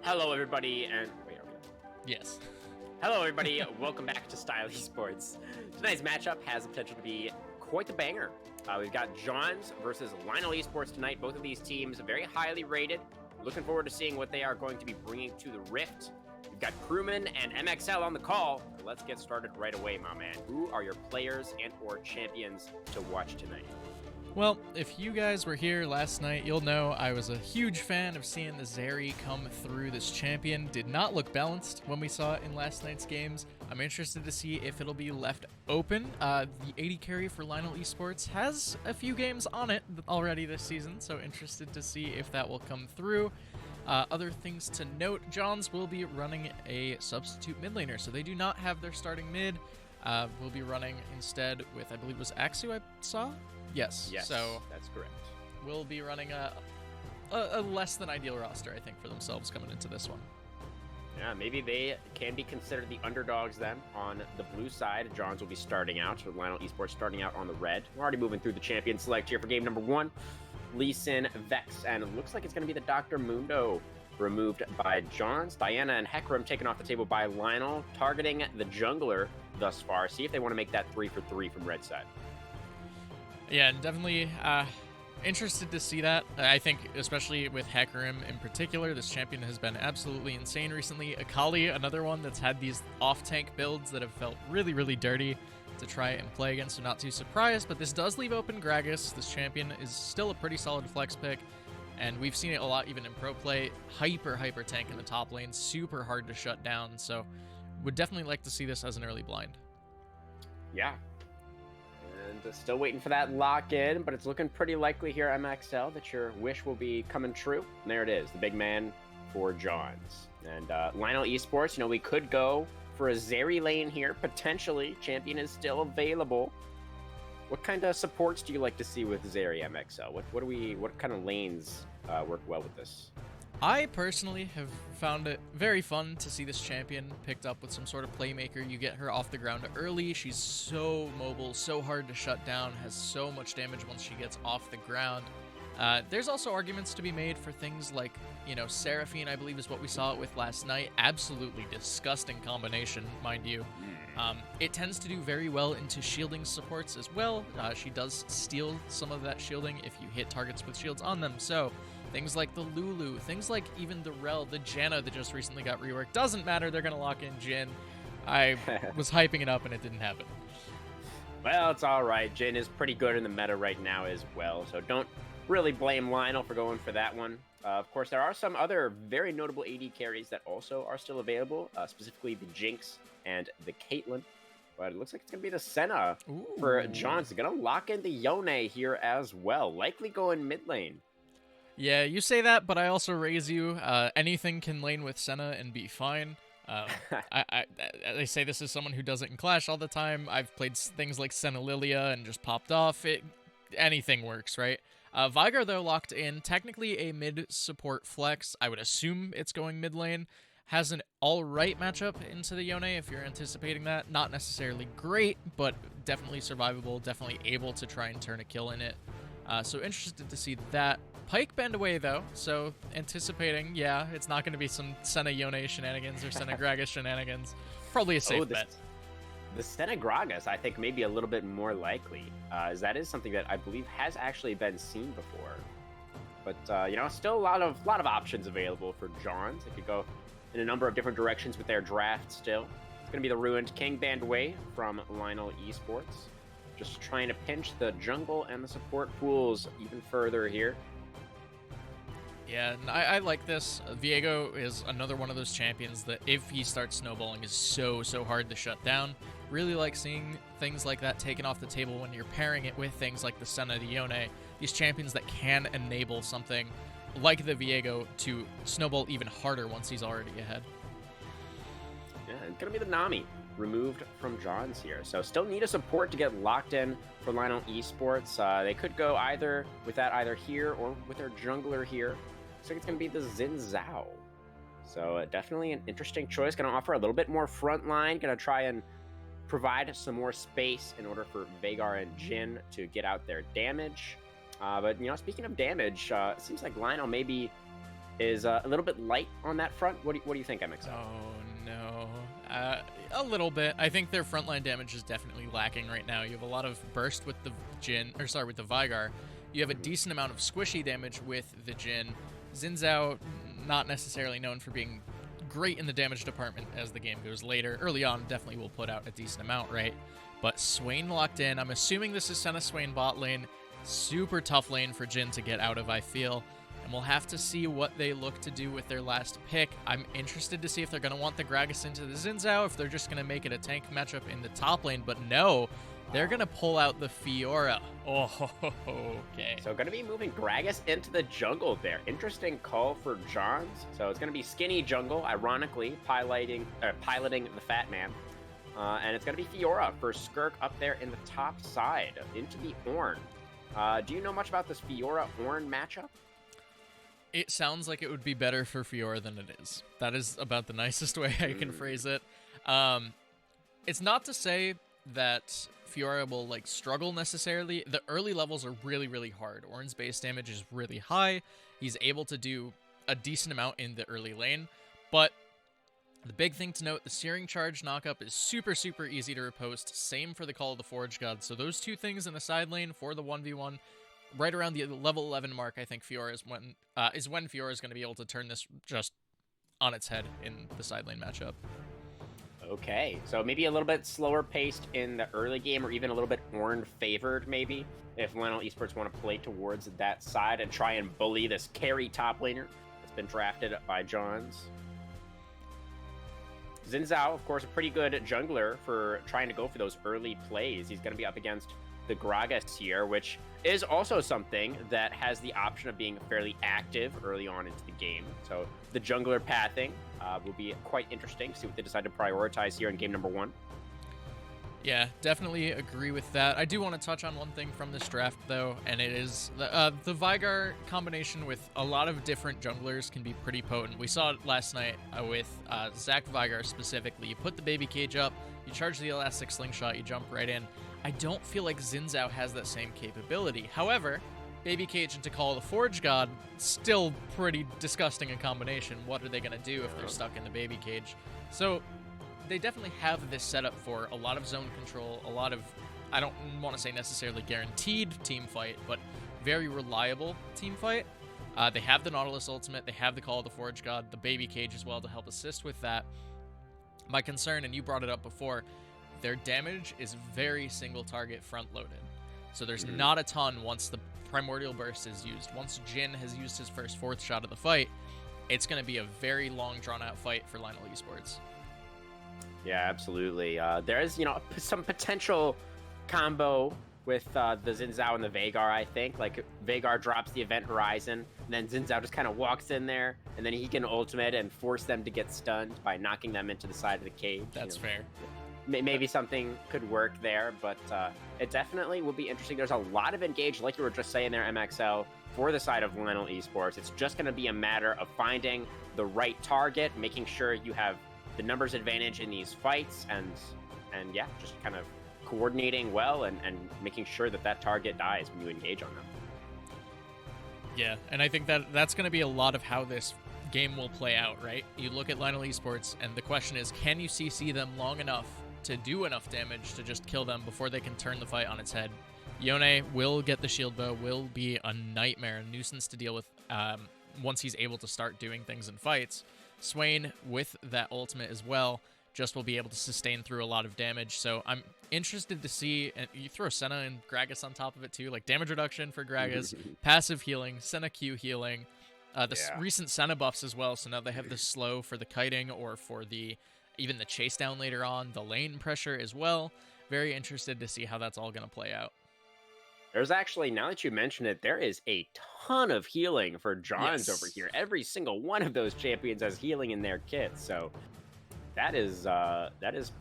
Hello, everybody, and wait, are we on? Yes. Hello, everybody. Welcome back to Style Esports. Tonight's matchup has the potential to be quite the banger. We've got Jawns versus Lionel Esports tonight. Both of these teams are very highly rated. Looking forward to seeing what they are going to be bringing to the Rift. We've got Crewman and MxL on the call. Let's get started right away, my man. Who are your players and/or champions to watch tonight? Well, if you guys were here last night, you'll know I was a huge fan of seeing the Zeri come through this champion. Did not look balanced when we saw it in last night's games. I'm interested to see if it'll be left open. The AD carry for Lionel Esports has a few games on it already this season, so interested to see if that will come through. Other things to note, Jawns will be running a substitute mid laner, so they do not have their starting mid. We'll be running instead with, I believe it was Axu I saw? Yes, so that's correct. We'll be running a less than ideal roster, I think, for themselves coming into this one. Yeah, maybe they can be considered the underdogs then. On the blue side, Jawns will be starting out, with Lionel Esports starting out on the red. We're already moving through the champion select here for game number 1. Lee Sin, Vex, and it looks like it's going to be the Dr. Mundo removed by Jawns. Diana and Hecarim taken off the table by Lionel, targeting the jungler thus far. See if they want to make that 3 for 3 from red side. Yeah, definitely interested to see that. I think, especially with Hecarim in particular, this champion has been absolutely insane recently. Akali, another one that's had these off-tank builds that have felt really, really dirty to try and play against, so not too surprised. But this does leave open Gragas. This champion is still a pretty solid flex pick, and we've seen it a lot even in pro play. Hyper tank in the top lane, super hard to shut down, so would definitely like to see this as an early blind. Yeah. And still waiting for that lock-in, but it's looking pretty likely here, MxL, that your wish will be coming true. And there it is, the big man for Jawns. And Lionel Esports, we could go for a Zeri lane here, potentially. Champion is still available. What kind of supports do you like to see with Zeri, MxL? What kind of lanes work well with this? I personally have found it very fun to see this champion picked up with some sort of playmaker. You get her off the ground early. She's so mobile, so hard to shut down, has so much damage once she gets off the ground. There's also arguments to be made for things like, Seraphine, I believe is what we saw it with last night. Absolutely disgusting combination, mind you. It tends to do very well into shielding supports as well. She does steal some of that shielding if you hit targets with shields on them. So things like the Lulu, things like even the Rel, the Janna that just recently got reworked. Doesn't matter, they're going to lock in Jhin. I was hyping it up and it didn't happen. Well, it's all right. Jhin is pretty good in the meta right now as well, so don't really blame Lionel for going for that one. Of course, there are some other very notable AD carries that also are still available, specifically the Jinx and the Caitlyn. But it looks like it's going to be the Senna for Jawns. They're going to lock in the Yone here as well, likely going mid lane. Yeah, you say that, but I also raise you. Anything can lane with Senna and be fine. I say this as someone who does it in Clash all the time. I've played things like Senna Lilia and just popped off. Anything works, right? Veigar, though, locked in. Technically a mid-support flex. I would assume it's going mid lane. Has an all-right matchup into the Yone if you're anticipating that. Not necessarily great, but definitely survivable. Definitely able to try and turn a kill in it. So interested to see that. Pyke bend away, though, so anticipating, yeah, it's not going to be some Senna Yone shenanigans or Senna Gragas shenanigans. Probably a safe bet. The Senna Gragas, I think, may be a little bit more likely, as that is something that I believe has actually been seen before. But, still a lot of options available for Jawns. They could go in a number of different directions with their draft still. It's going to be the Ruined King band way from Lionel Esports. Just trying to pinch the jungle and the support pools even further here. Yeah, I like this. Viego is another one of those champions that if he starts snowballing is so hard to shut down. Really like seeing things like that taken off the table when you're pairing it with things like the Senna, the Yone, these champions that can enable something like the Viego to snowball even harder once he's already ahead. Yeah, it's going to be the Nami removed from Jawns here. So still need a support to get locked in for Lionel Esports. They could go either with that either here or with their jungler here. Looks like it's going to be the Xin Zhao. So definitely an interesting choice. Going to offer a little bit more front line. Going to try and provide some more space in order for Veigar and Jhin to get out their damage. But, speaking of damage, it seems like Lionel may be is a little bit light on that front. What do you think, MxL? Oh no, a little bit. I think their frontline damage is definitely lacking right now. You have a lot of burst with the with the Vigar. You have a decent amount of squishy damage with the Jhin. Xin Zhao, not necessarily known for being great in the damage department as the game goes later. Early on, definitely will put out a decent amount, right? But Swain locked in. I'm assuming this is Senna Swain bot lane. Super tough lane for Jhin to get out of, I feel. And we'll have to see what they look to do with their last pick. I'm interested to see if they're going to want the Gragas into the Xin Zhao, if they're just going to make it a tank matchup in the top lane. But no, they're going to pull out the Fiora. Oh, okay. So going to be moving Gragas into the jungle there. Interesting call for Jawns. So it's going to be skinny jungle, ironically, piloting the fat man. And it's going to be Fiora for Skirk up there in the top side into the Ornn. Do you know much about this Fiora-Ornn matchup? It sounds like it would be better for Fiora than it is. That is about the nicest way I can phrase it. It's not to say that Fiora will like struggle necessarily. The early levels are really, really hard. Ornn's base damage is really high. He's able to do a decent amount in the early lane. But the big thing to note, the Searing Charge knockup is super, super easy to riposte. Same for the Call of the Forge God. So those two things in the side lane for the 1v1, right around the level 11 mark, I think Fiora is when Fiora is going to be able to turn this just on its head in the side lane matchup. Okay, so maybe a little bit slower paced in the early game, or even a little bit Ornn favored, maybe, if Lionel Esports want to play towards that side and try and bully this carry top laner that's been drafted by Jawns. Xin Zhao, of course, a pretty good jungler for trying to go for those early plays. He's going to be up against the Gragas here, which is also something that has the option of being fairly active early on into the game. So the jungler pathing will be quite interesting. See what they decide to prioritize here in game number 1. Yeah, definitely agree with that. I do want to touch on one thing from this draft, though, and it is the Vigar combination with a lot of different junglers can be pretty potent. We saw it last night with Zach Vigar specifically. You put the baby cage up, you charge the elastic slingshot, you jump right in. I don't feel like Xin Zhao has that same capability. However, baby cage into Call of the Forge God, still pretty disgusting a combination. What are they going to do if they're stuck in the baby cage? So they definitely have this set up for a lot of zone control, a lot of, I don't want to say necessarily guaranteed team fight, but very reliable team fight. They have the Nautilus ultimate, they have the Call of the Forge God, the baby cage as well to help assist with that. My concern, and you brought it up before, their damage is very single target front loaded. So there's not a ton once the Primordial Burst is used. Once Jhin has used his first 4th shot of the fight, it's going to be a very long drawn out fight for Lionel Esports. Yeah, absolutely. There is, some potential combo with the Xin Zhao and the Veigar, I think. Like, Veigar drops the Event Horizon, and then Xin Zhao just kind of walks in there, and then he can ultimate and force them to get stunned by knocking them into the side of the cage. That's fair. Maybe something could work there, but it definitely will be interesting. There's a lot of engage, like you were just saying there, MxL, for the side of Lionel Esports. It's just going to be a matter of finding the right target, making sure you have the numbers advantage in these fights, and yeah, just kind of coordinating well and making sure that target dies when you engage on them. Yeah, and I think that's going to be a lot of how this game will play out, right? You look at Lionel Esports, and the question is, can you CC them long enough to do enough damage to just kill them before they can turn the fight on its head? Yone will get the shield bow, will be a nightmare, a nuisance to deal with once he's able to start doing things in fights. Swain, with that ultimate as well, just will be able to sustain through a lot of damage. So I'm interested to see, and you throw Senna and Gragas on top of it too, like damage reduction for Gragas, passive healing, Senna Q healing, recent Senna buffs as well. So now they have the slow for the kiting or for even the chase down later on, the lane pressure as well. Very interested to see how that's all going to play out. There's actually, now that you mention it, there is a ton of healing for Jawns over here. Every single one of those champions has healing in their kit, so that is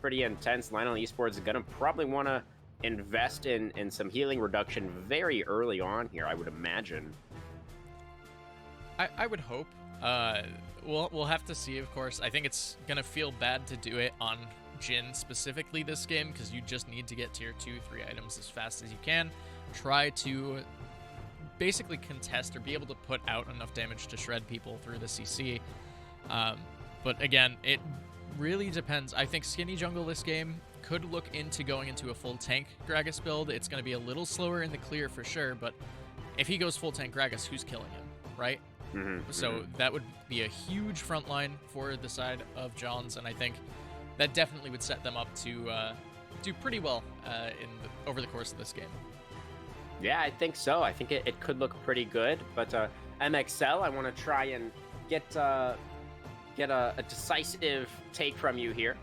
pretty intense. Lionel Esports is going to probably want to invest in some healing reduction very early on here, I would imagine. I would hope. We'll have to see, of course. I think it's going to feel bad to do it on Jhin specifically this game, because you just need to get tier 2, 3 items as fast as you can. Try to basically contest or be able to put out enough damage to shred people through the CC. But again, it really depends. I think Skinny Jungle this game could look into going into a full tank Gragas build. It's going to be a little slower in the clear for sure, but if he goes full tank Gragas, who's killing him, right? So that would be a huge front line for the side of Jawns, and I think that definitely would set them up to do pretty well over the course of this game. Yeah, I think so. I think it could look pretty good, but MxL, I want to try and get a decisive take from you here.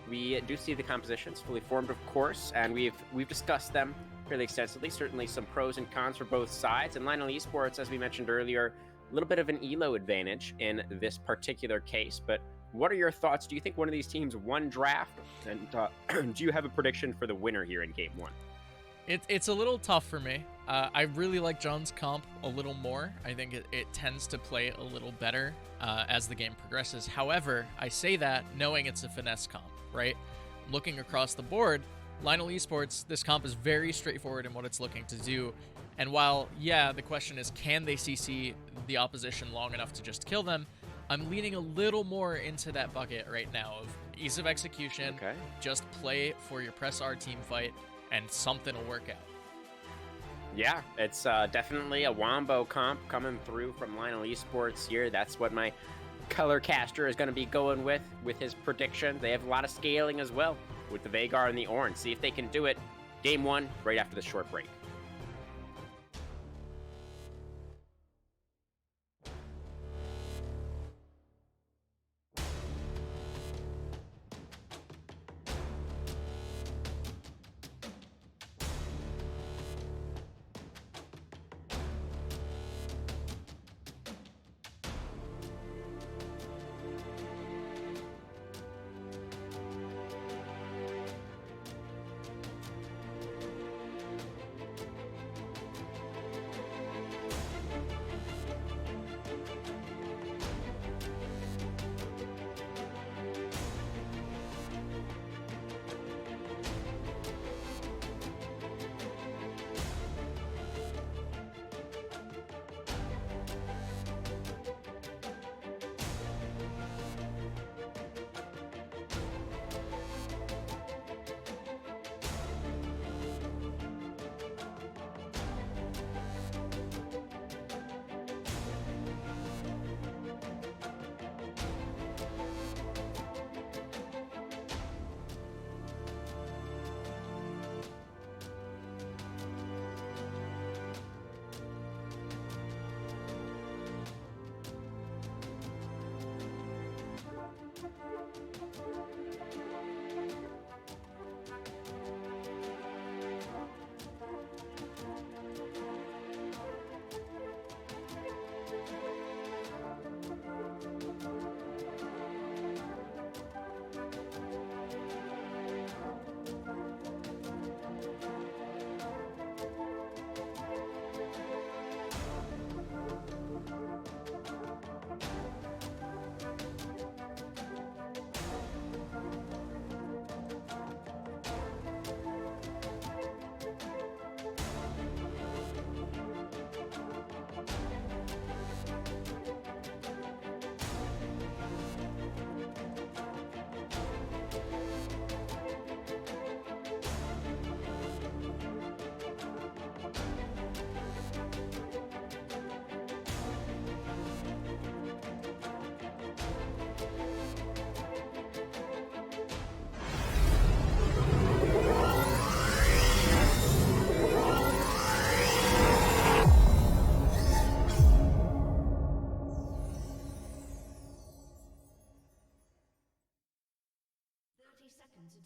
We do see the compositions fully formed, of course, and we've discussed them fairly extensively. Certainly some pros and cons for both sides. And Lionel Esports, as we mentioned earlier, a little bit of an elo advantage in this particular case. But what are your thoughts? Do you think one of these teams won draft? And do you have a prediction for the winner here in Game 1? It's a little tough for me. I really like John's comp a little more. I think it tends to play a little better as the game progresses. However, I say that knowing it's a finesse comp, right? Looking across the board, Lionel Esports, this comp is very straightforward in what it's looking to do. And while, yeah, the question is, can they CC the opposition long enough to just kill them? I'm leaning a little more into that bucket right now of ease of execution, just play for your press R team fight, and something will work out. Yeah, it's definitely a Wombo comp coming through from Lionel Esports here. That's what my color caster is going to be going with his prediction. They have a lot of scaling as well with the Veigar and the Orange. See if they can do it. Game 1, right after the short break.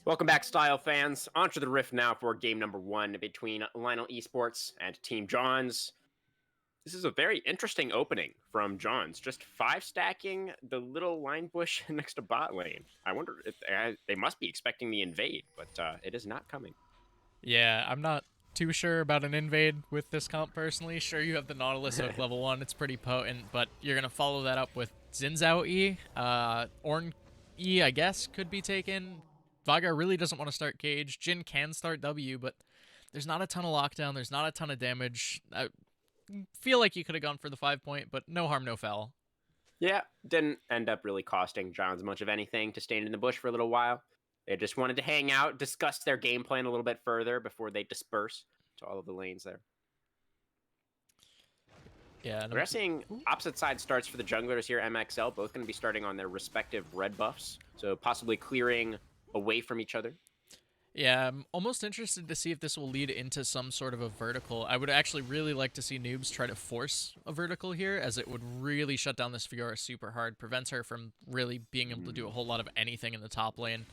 Welcome back, Style fans. Onto the rift now for game number 1 between Lionel Esports and Team Jawns. This is a very interesting opening from Jawns, just 5-stacking the little line bush next to bot lane. I wonder if they must be expecting the invade, but it is not coming. Yeah, I'm not too sure about an invade with this comp personally. Sure, you have the Nautilus hook level 1, it's pretty potent, but you're going to follow that up with Zinzao E. Ornn E, I guess, could be taken. Veigar really doesn't want to start Cage. Jhin can start W, but there's not a ton of lockdown. There's not a ton of damage. feel like you could have gone for the 5-point, but no harm, no foul. Yeah, didn't end up really costing Jawns much of anything to stand in the bush for a little while. They just wanted to hang out, discuss their game plan a little bit further before they disperse to all of the lanes there. Yeah, We're seeing opposite side starts for the junglers here. MxL both going to be starting on their respective red buffs, so possibly clearing away from each other. Yeah, I'm almost interested to see if this will lead into some sort of a vertical. I would actually really like to see Noobs try to force a vertical here, as it would really shut down this Fiora super hard, prevents her from really being able to do a whole lot of anything in the top lane.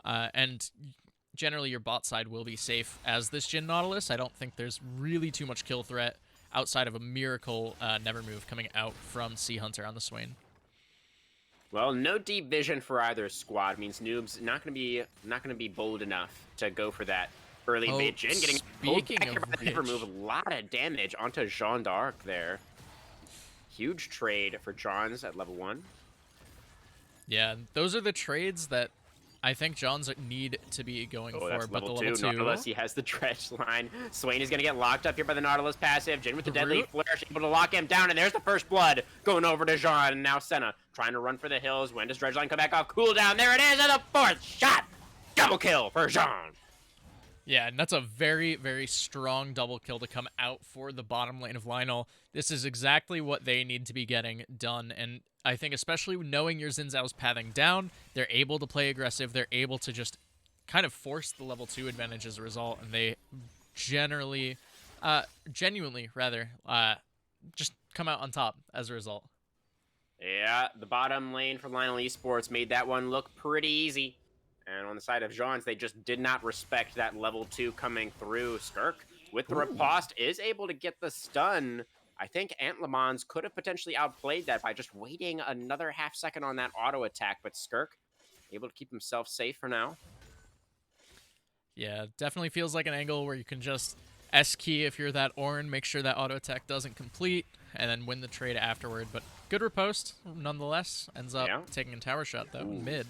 And generally your bot side will be safe as this Jhin Nautilus. I don't think there's really too much kill threat outside of a miracle never move coming out from Sea Hunter on the Swain. Well, no deep vision for either squad means Noobs not going to be bold enough to go for that early mid Jhin. Getting speaking of which, never move, a lot of damage onto Jeanne d'Arc there. Huge trade for Jawns at level 1. Yeah, those are the trades that I think Jawns need to be going for, that's but level the level 2... Nautilus, he has the dredge line. Swain is going to get locked up here by the Nautilus passive. Jhin with the deadly flourish, able to lock him down, and there's the first blood going over to Jean, and now Senna trying to run for the hills. When does dredge line come back off? Cooldown, there it is, and the 4th shot! Double kill for Jean! Yeah, and that's a very, very strong double kill to come out for the bottom lane of Lionel. This is exactly what they need to be getting done, and I think especially knowing your Xin Zhao's pathing down, they're able to play aggressive, they're able to just kind of force the level 2 advantage as a result, and they genuinely, just come out on top as a result. Yeah, the bottom lane for Lionel Esports made that one look pretty easy. And on the side of Jawns, they just did not respect that level 2 coming through. Skirk, with the riposte, is able to get the stun. I think Ant Lemans could have potentially outplayed that by just waiting another half second on that auto attack, but Skirk able to keep himself safe for now. Yeah, definitely feels like an angle where you can just S-key if you're that Ornn, make sure that auto attack doesn't complete, and then win the trade afterward. But good riposte, nonetheless. Ends up taking a tower shot, though, mid.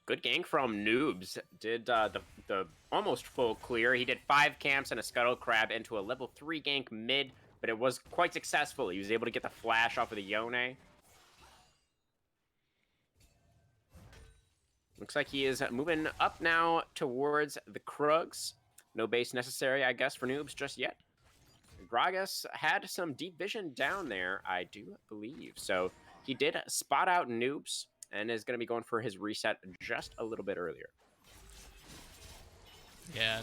Good gank from Noobs. Did the almost full clear. He did 5 camps and a Scuttle Crab into a level 3 gank mid, but it was quite successful. He was able to get the flash off of the Yone. Looks like he is moving up now towards the Krugs. No base necessary, I guess, for Noobs just yet. Gragas had some deep vision down there, I do believe. So he did spot out Noobs and is going to be going for his reset just a little bit earlier. Yeah,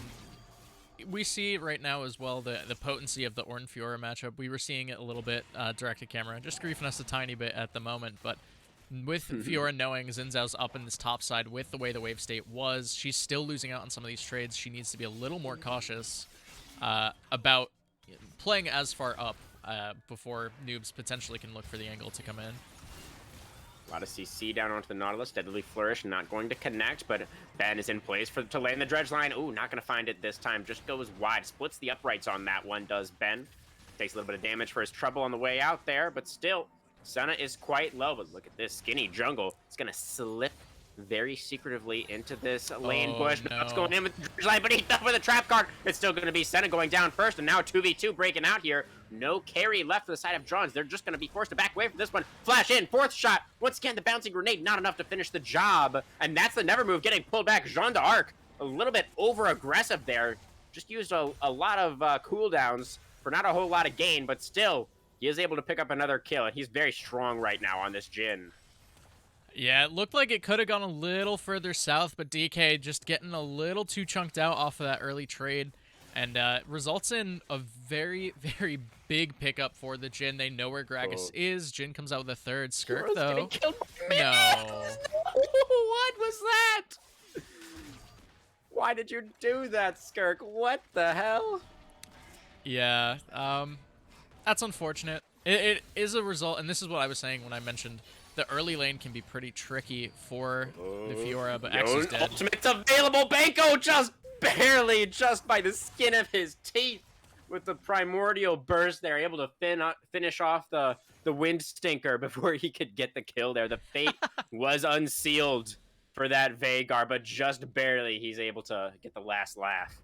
we see right now as well the potency of the Ornn Fiora matchup. We were seeing it a little bit direct to camera, just griefing us a tiny bit at the moment, but with Fiora knowing Xin Zhao's up in this top side with the way the wave state was, she's still losing out on some of these trades. She needs to be a little more cautious about playing as far up before Noobs potentially can look for the angle to come in. A lot of CC down onto the Nautilus. Deadly Flourish not going to connect, but Ben is in place to lay in the dredge line. Ooh, not going to find it this time. Just goes wide. Splits the uprights on that one, does Ben. Takes a little bit of damage for his trouble on the way out there, but still, Senna is quite low. But look at this skinny jungle. It's going to slip very secretively into this lane bush. No. It's going in with the dredge line, but he's done with a trap card. It's still going to be Senna going down first, and now 2v2 breaking out here. No carry left for the side of Jawns. They're just going to be forced to back away from this one. Flash in, 4th shot. Once again, the bouncing grenade, not enough to finish the job. And that's the never move getting pulled back. Jeanne d'Arc, a little bit over-aggressive there. Just used a lot of cooldowns for not a whole lot of gain, but still, he is able to pick up another kill. And he's very strong right now on this Jhin. Yeah, it looked like it could have gone a little further south, but DK just getting a little too chunked out off of that early trade. And results in a very, very big pickup for the Jhin. They know where Gragas is. Jhin comes out with a 3rd. Skirk, though. No. What was that? Why did you do that, Skirk? What the hell? Yeah, that's unfortunate. It is a result, and this is what I was saying when I mentioned the early lane can be pretty tricky for the Fiora, but Axe's dead. Ultimate's available. Banco barely, just by the skin of his teeth, with the primordial burst there, able to finish off the wind stinker before he could get the kill there. The fate was unsealed for that Veigar, but just barely he's able to get the last laugh.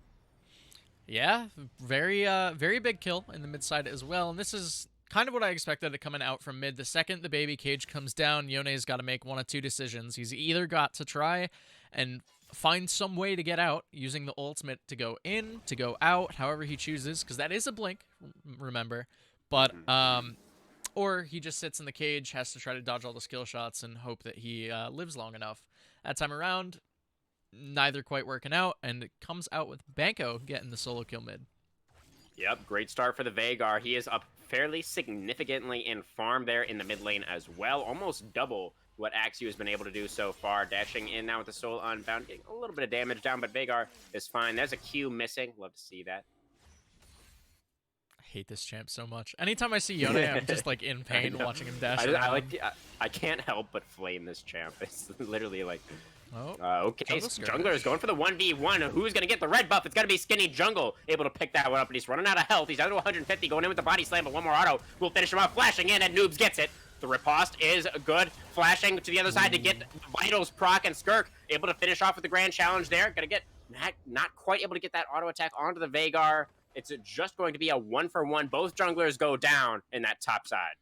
Yeah, very big kill in the mid side as well. And this is kind of what I expected coming out from mid. The second the baby cage comes down, Yone's got to make one of two decisions. He's either got to try and find some way to get out using the ultimate to go in, to go out, however he chooses, because that is a blink, remember. But or he just sits in the cage, has to try to dodge all the skill shots and hope that he lives long enough. That time around, neither quite working out, and it comes out with Banco getting the solo kill mid. Yep, great start for the Veigar. He is up fairly significantly in farm there in the mid lane as well, almost double what Axio has been able to do so far. Dashing in now with the soul unbound, getting a little bit of damage down, but Veigar is fine. There's a Q missing. Love to see that. I hate this champ so much. Anytime I see Yone, I'm just like in pain watching him dash around. I can't help but flame this champ. It's literally like... Oh, okay, Jungler is going for the 1v1. Who's going to get the red buff? It's going to be Skinny Jungle, able to pick that one up, but he's running out of health. He's down to 150, going in with the body slam, but one more auto will finish him off. Flashing in, and Noobs gets it. The riposte is good. Flashing to the other side to get Vitals, proc, and Skirk, able to finish off with the grand challenge there. Going to get not quite able to get that auto attack onto the Veigar. It's just going to be a 1-for-1. Both junglers go down in that top side.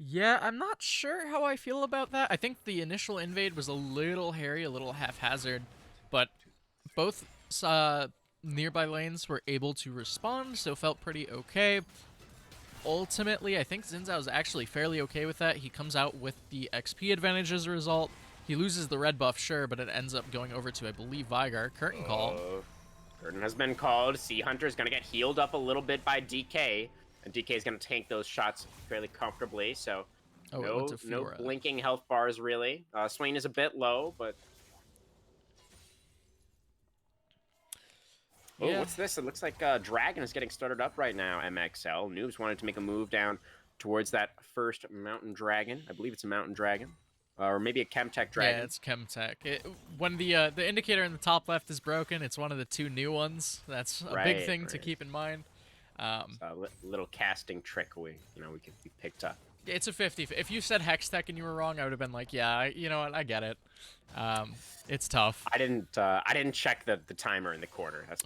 Yeah, I'm not sure how I feel about that. I think the initial invade was a little hairy, a little haphazard, but both nearby lanes were able to respond, so felt pretty okay. Ultimately, I think Xin Zhao is actually fairly okay with that. He comes out with the XP advantage as a result. He loses the red buff, sure, but it ends up going over to, I believe, Veigar. Curtain call. Curtain has been called. Sea Hunter is going to get healed up a little bit by DK. And DK is going to tank those shots fairly comfortably, so no blinking health bars, really. Swain is a bit low, but... Oh, yeah. What's this? It looks like Dragon is getting started up right now, MxL. Noobs wanted to make a move down towards that first Mountain Dragon. I believe it's a Mountain Dragon. Or maybe a Chemtech Dragon. Yeah, it's Chemtech. When the indicator in the top left is broken, it's one of the two new ones. That's a big thing to keep in mind. A little casting trick we picked up. It's a 50. If you said Hextech and you were wrong, I would have been like, yeah, you know what, I get it. It's tough. I didn't check the timer in the corner. That's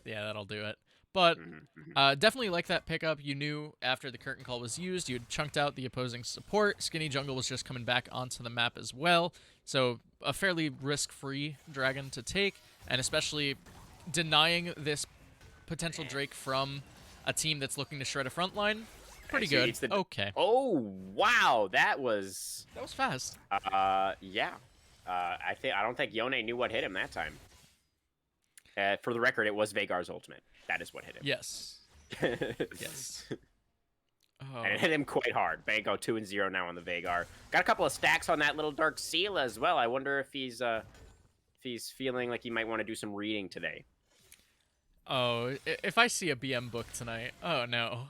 yeah, that'll do it. But definitely like that pickup. You knew after the curtain call was used, you had chunked out the opposing support. Skinny Jungle was just coming back onto the map as well. So a fairly risk-free dragon to take, and especially denying this potential Drake from a team that's looking to shred a front line. Pretty good. Okay. Oh, wow. That was fast. Yeah. I don't think Yone knew what hit him that time. For the record, it was Veigar's ultimate. That is what hit him. Yes. Yes. Oh. And it hit him quite hard. Banco 2-0 now on the Veigar. Got a couple of stacks on that little Dark Seal as well. I wonder if he's feeling like he might want to do some reading today. Oh, if I see a BM book tonight, oh no.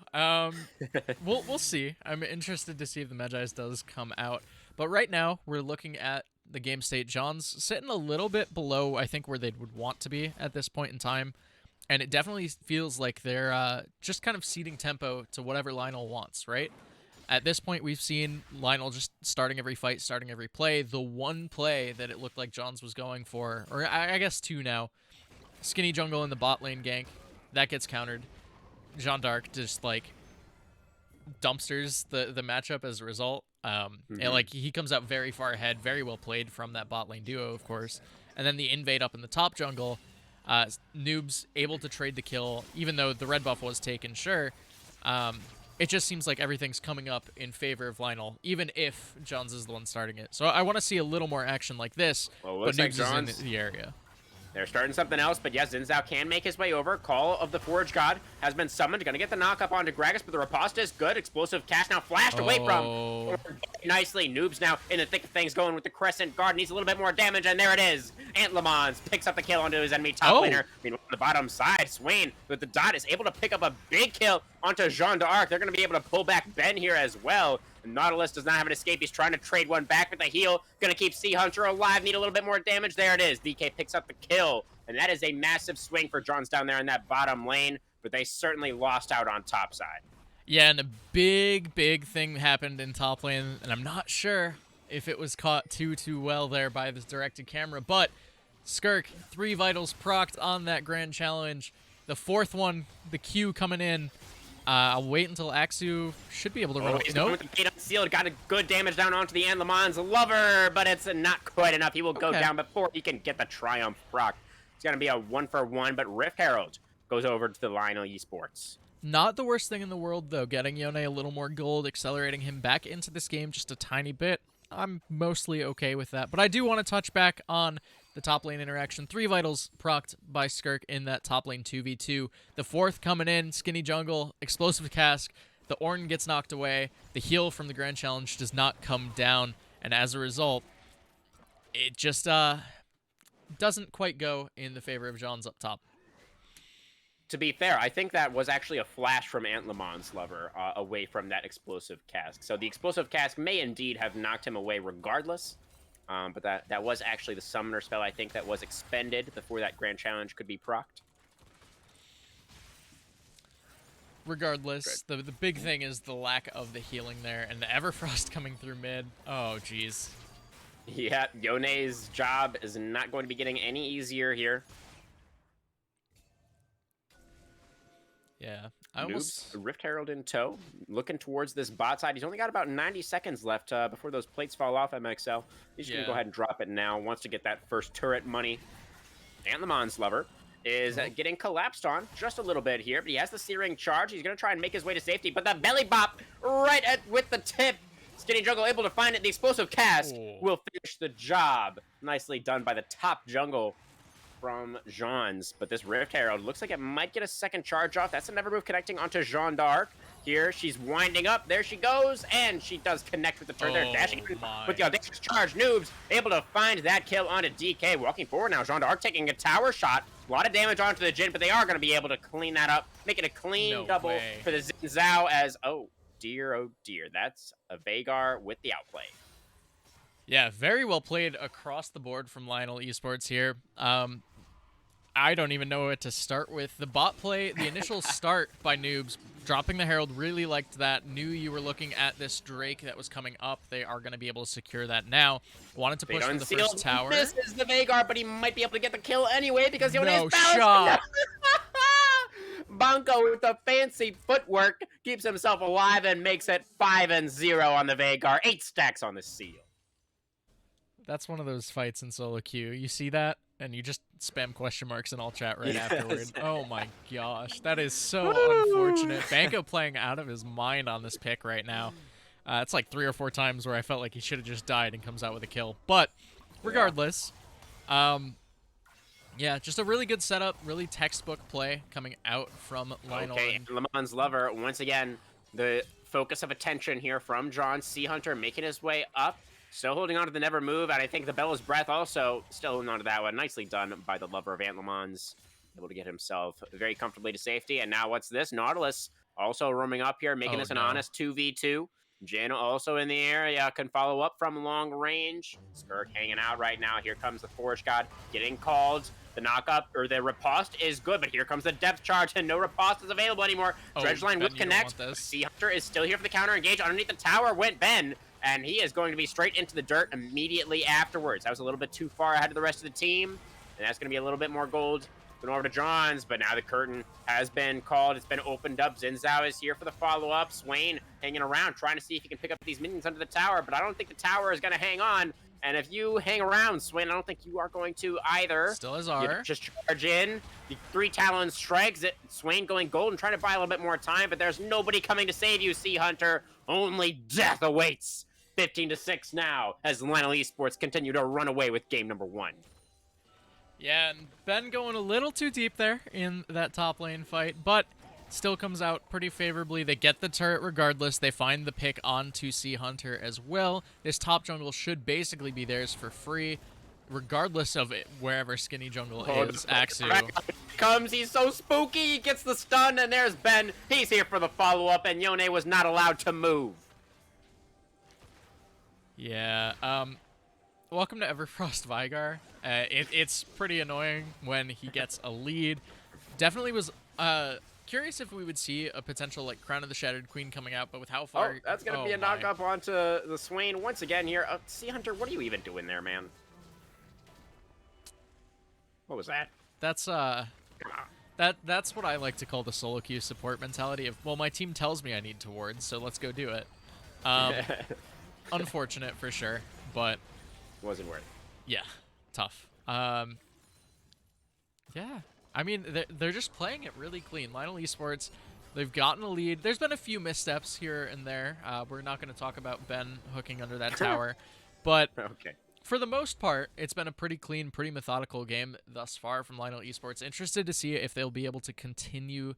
We'll see. I'm interested to see if the Magi's does come out. But right now, we're looking at the game state. Jawns sitting a little bit below, I think, where they would want to be at this point in time. And it definitely feels like they're just kind of ceding tempo to whatever Lionel wants, right? At this point, we've seen Lionel just starting every fight, starting every play. The one play that it looked like Jawns was going for, or I guess two now, Skinny Jungle in the bot lane gank, that gets countered. Jeanne d'Arc just like dumpsters the matchup as a result. And like he comes out very far ahead, very well played from that bot lane duo, of course. And then the invade up in the top jungle, Noobs able to trade the kill, even though the red buff was taken, sure. It just seems like everything's coming up in favor of Lionel, even if Jawns is the one starting it. So I want to see a little more action like this, but Noobs is in the area. They're starting something else, but yes, Xin Zhao can make his way over. Call of the Forge God has been summoned. Gonna get the knock up onto Gragas, but the riposte is good. Explosive cast now flashed away from. Nicely, Noobs now in the thick of things, going with the Crescent Guard. Needs a little bit more damage, and there it is. Ant Lamons picks up the kill onto his enemy top laner. Meanwhile, on the bottom side, Swain with the dot is able to pick up a big kill onto Jeanne d'Arc. They're gonna be able to pull back Ben here as well. Nautilus does not have an escape. He's trying to trade one back with a heal. Gonna keep Sea Hunter alive. Need a little bit more damage. There it is. DK picks up the kill. And that is a massive swing for Jawns down there in that bottom lane. But they certainly lost out on top side. Yeah, and a big thing happened in top lane. And I'm not sure if it was caught too well there by this directed camera. But Skirk, 3 vitals procced on that grand challenge. The 4th one, the Q coming in. I'll wait until Axu should be able to run away. He's Nope. with the gate unsealed. Got a good damage down onto the Lemans lover, but it's not quite enough. He will go down before he can get the Triumph proc. It's going to be a 1-for-1, but Rift Herald goes over to the Lionel Esports. Not the worst thing in the world, though. Getting Yone a little more gold, accelerating him back into this game just a tiny bit. I'm mostly okay with that. But I do want to touch back on the top lane interaction. 3 vitals procced by Skirk in that top lane 2v2. The 4th coming in, Skinny Jungle, explosive cask. The Ornn gets knocked away. The heal from the Grand Challenge does not come down. And as a result, it just doesn't quite go in the favor of Jawns up top. To be fair, I think that was actually a flash from Lemans lover away from that explosive cask. So the explosive cask may indeed have knocked him away regardless. But that was actually the summoner spell, I think, that was expended before that grand challenge could be procced. Regardless, the big thing is the lack of the healing there, and the Everfrost coming through mid. Oh, jeez. Yeah, Yone's job is not going to be getting any easier here. Yeah, Noobs, Rift Herald in tow, looking towards this bot side. He's only got about 90 seconds left before those plates fall off MxL. He's just going to go ahead and drop it now. Wants to get that first turret money. And Lemans lover is getting collapsed on just a little bit here, but he has the Searing charge. He's going to try and make his way to safety, but the belly bop right with the tip. Skinny Jungle able to find it. The explosive cast will finish the job. Nicely done by the top jungle from Jawns, but this Rift Herald looks like it might get a second charge off. That's a never move connecting onto Jeanne d'Arc. Here, she's winding up. There she goes, and she does connect with the turn. They're dashing with the audacious charge. Noobs able to find that kill onto DK. Walking forward now. Jeanne d'Arc taking a tower shot. A lot of damage onto the Jin, but they are going to be able to clean that up. Make it a clean double for the Xin Zhao as, oh dear, that's a Veigar with the outplay. Yeah, very well played across the board from Lionel Esports here. I don't even know what to start with. The bot play, the initial start by Noobs, dropping the Herald, really liked that. Knew you were looking at this Drake that was coming up. They are going to be able to secure that now. Wanted to push for the first tower. This is the Veigar, but he might be able to get the kill anyway because he only has shot. Banco with the fancy footwork keeps himself alive and makes it 5-0 on the Veigar. 8 stacks on the seal. That's one of those fights in solo queue. You see that, and you just spam question marks in all chat right afterward. Oh my gosh, that is so unfortunate. Banco playing out of his mind on this pick right now. It's like 3 or 4 times where I felt like he should have just died and comes out with a kill. But regardless, yeah, just a really good setup, really textbook play coming out from Lionel. Okay, Lemans lover, once again, the focus of attention here from Jawns. Sea Hunter making his way up. Still holding on to the never move, and I think the Bella's Breath also still holding on to that one. Nicely done by the lover of Lemans. Able to get himself very comfortably to safety. And now what's this? Nautilus also roaming up here, making this an honest 2v2. Jin also in the area, can follow up from long range. Skirk hanging out right now. Here comes the Forge God getting called. The knock-up, or the riposte is good, but here comes the depth charge, and no riposte is available anymore. Dredgeline will connect. Sea Hunter is still here for the counter engage. Underneath the tower went Ben. And he is going to be straight into the dirt immediately afterwards. That was a little bit too far ahead of the rest of the team. And that's going to be a little bit more gold going over to Jawns. But now the curtain has been called. It's been opened up. Xin Zhao is here for the follow-up. Swain hanging around, trying to see if he can pick up these minions under the tower. But I don't think the tower is going to hang on. And if you hang around, Swain, I don't think you are going to either. Still as are. Just charge in. The 3 Talon strikes it. Swain going gold and trying to buy a little bit more time. But there's nobody coming to save you, Sea Hunter. Only death awaits. 15-6 now as Lionel Esports continue to run away with game number 1. Yeah, and Ben going a little too deep there in that top lane fight, but still comes out pretty favorably. They get the turret regardless. They find the pick onto Sea Hunter as well. This top jungle should basically be theirs for free, regardless of it, wherever Skinny Jungle is. Axu comes, he's so spooky, he gets the stun, and there's Ben. He's here for the follow-up, and Yone was not allowed to move. Yeah, welcome to Everfrost Veigar. It's pretty annoying when he gets a lead. Definitely was curious if we would see a potential like Crown of the Shattered Queen coming out, but with how far... Oh, that's going to be a knock-up onto the Swain once again here. Sea Hunter, what are you even doing there, man? What was that? That's that's what I like to call the solo queue support mentality of, well, my team tells me I need to ward, so let's go do it. Unfortunate for sure, but Wasn't worth it. yeah, tough. Yeah, I mean, they're just playing it really clean. Lionel Esports, they've gotten a lead. There's been a few missteps here and there. We're not going to talk about Ben hooking under that tower, but Okay. for the most part, it's been a pretty clean, pretty methodical game thus far from Lionel Esports. Interested to see if they'll be able to continue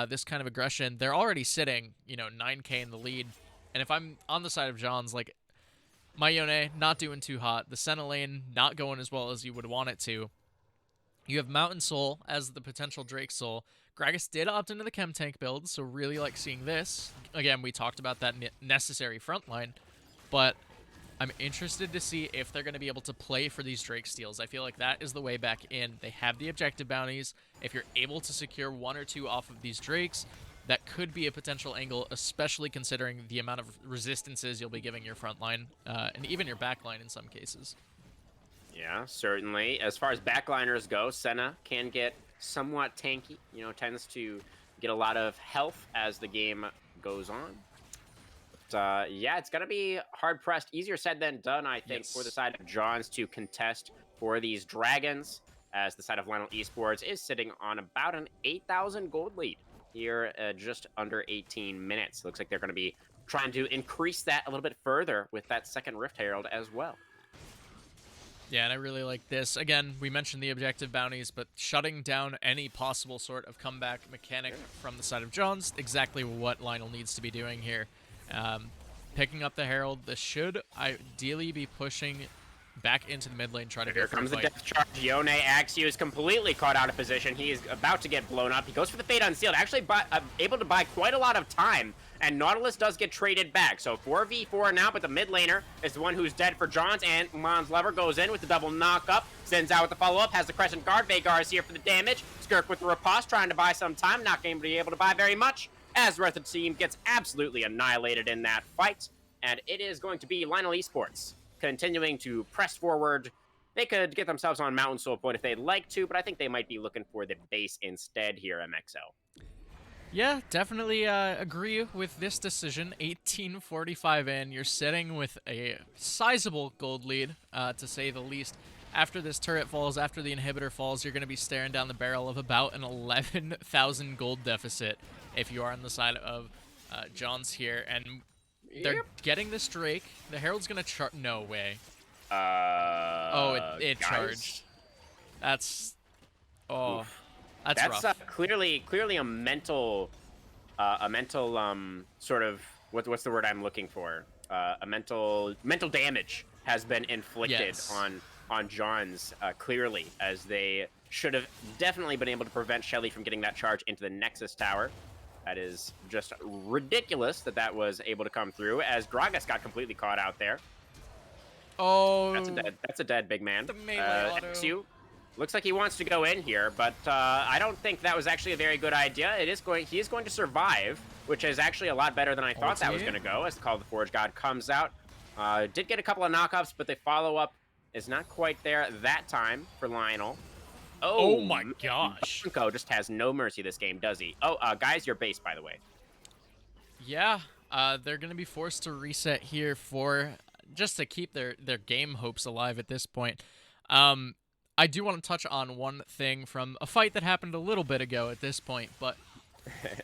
this kind of aggression. They're already sitting, 9K in the lead. And if I'm on the side of Jawns, like, Mayone not doing too hot. The Senna lane not going as well as you would want it to. You have Mountain Soul as the potential Drake Soul. Gragas did opt into the Chem Tank build, so really like seeing this. Again, we talked about that necessary front line, but I'm interested to see if they're going to be able to play for these Drake steals. I feel like that is the way back in. They have the objective bounties. If you're able to secure 1 or 2 off of these Drakes, that could be a potential angle, especially considering the amount of resistances you'll be giving your front line, and even your back line in some cases. Yeah, certainly. As far as backliners go, Senna can get somewhat tanky, tends to get a lot of health as the game goes on. But, yeah, it's going to be hard-pressed. Easier said than done, I think, for the side of Jawns to contest for these Dragons, as the side of Lionel Esports is sitting on about an 8,000 gold lead here, just under 18 minutes. Looks like they're going to be trying to increase that a little bit further with that second Rift Herald as well. Yeah, and I really like this. Again, we mentioned the objective bounties, but shutting down any possible sort of comeback mechanic from the side of Jawns, exactly what Lionel needs to be doing here. Picking up the Herald, this should ideally be pushing back into the mid lane, trying to Here comes the death charge. Yone Axio is completely caught out of position. He is about to get blown up. He goes for the Fate Unsealed, actually able to buy quite a lot of time, and Nautilus does get traded back. So 4v4 now, but the mid laner is the one who's dead for Jawns, and Mon's Lever goes in with the double knock-up, sends out with the follow-up, has the Crescent Guard. Vagar is here for the damage. Skirk with the riposte, trying to buy some time, not going to be able to buy very much, as the rest of the team gets absolutely annihilated in that fight. And it is going to be Lionel Esports continuing to press forward. They could get themselves on Mountain Soul point if they'd like to, but I think they might be looking for the base instead here, MxL. Yeah, definitely agree with this decision. 18:45 in, you're sitting with a sizable gold lead, to say the least. After this turret falls, after the inhibitor falls, you're going to be staring down the barrel of about an 11,000 gold deficit if you are on the side of Jawns here. And they're getting this Drake. The Herald's going to charge. No way. It charged. That's... Oh... Oof. That's rough. Clearly a mental sort of what's the word I'm looking for? A mental damage has been inflicted on Jawns, clearly, as they should have definitely been able to prevent Shelly from getting that charge into the Nexus Tower. That is just ridiculous that was able to come through, as Gragas got completely caught out there. Oh, that's a dead big man. The melee auto. XU looks like he wants to go in here, but I don't think that was actually a very good idea. He is going to survive, which is actually a lot better than I thought that was going to go, as the Call of the Forge God comes out. Did get a couple of knockups, but the follow-up is not quite there that time for Lionel. Oh my gosh. Banco just has no mercy this game, does he? Oh, guys, your base, by the way. Yeah, they're going to be forced to reset here just to keep their game hopes alive at this point. I do want to touch on one thing from a fight that happened a little bit ago at this point, but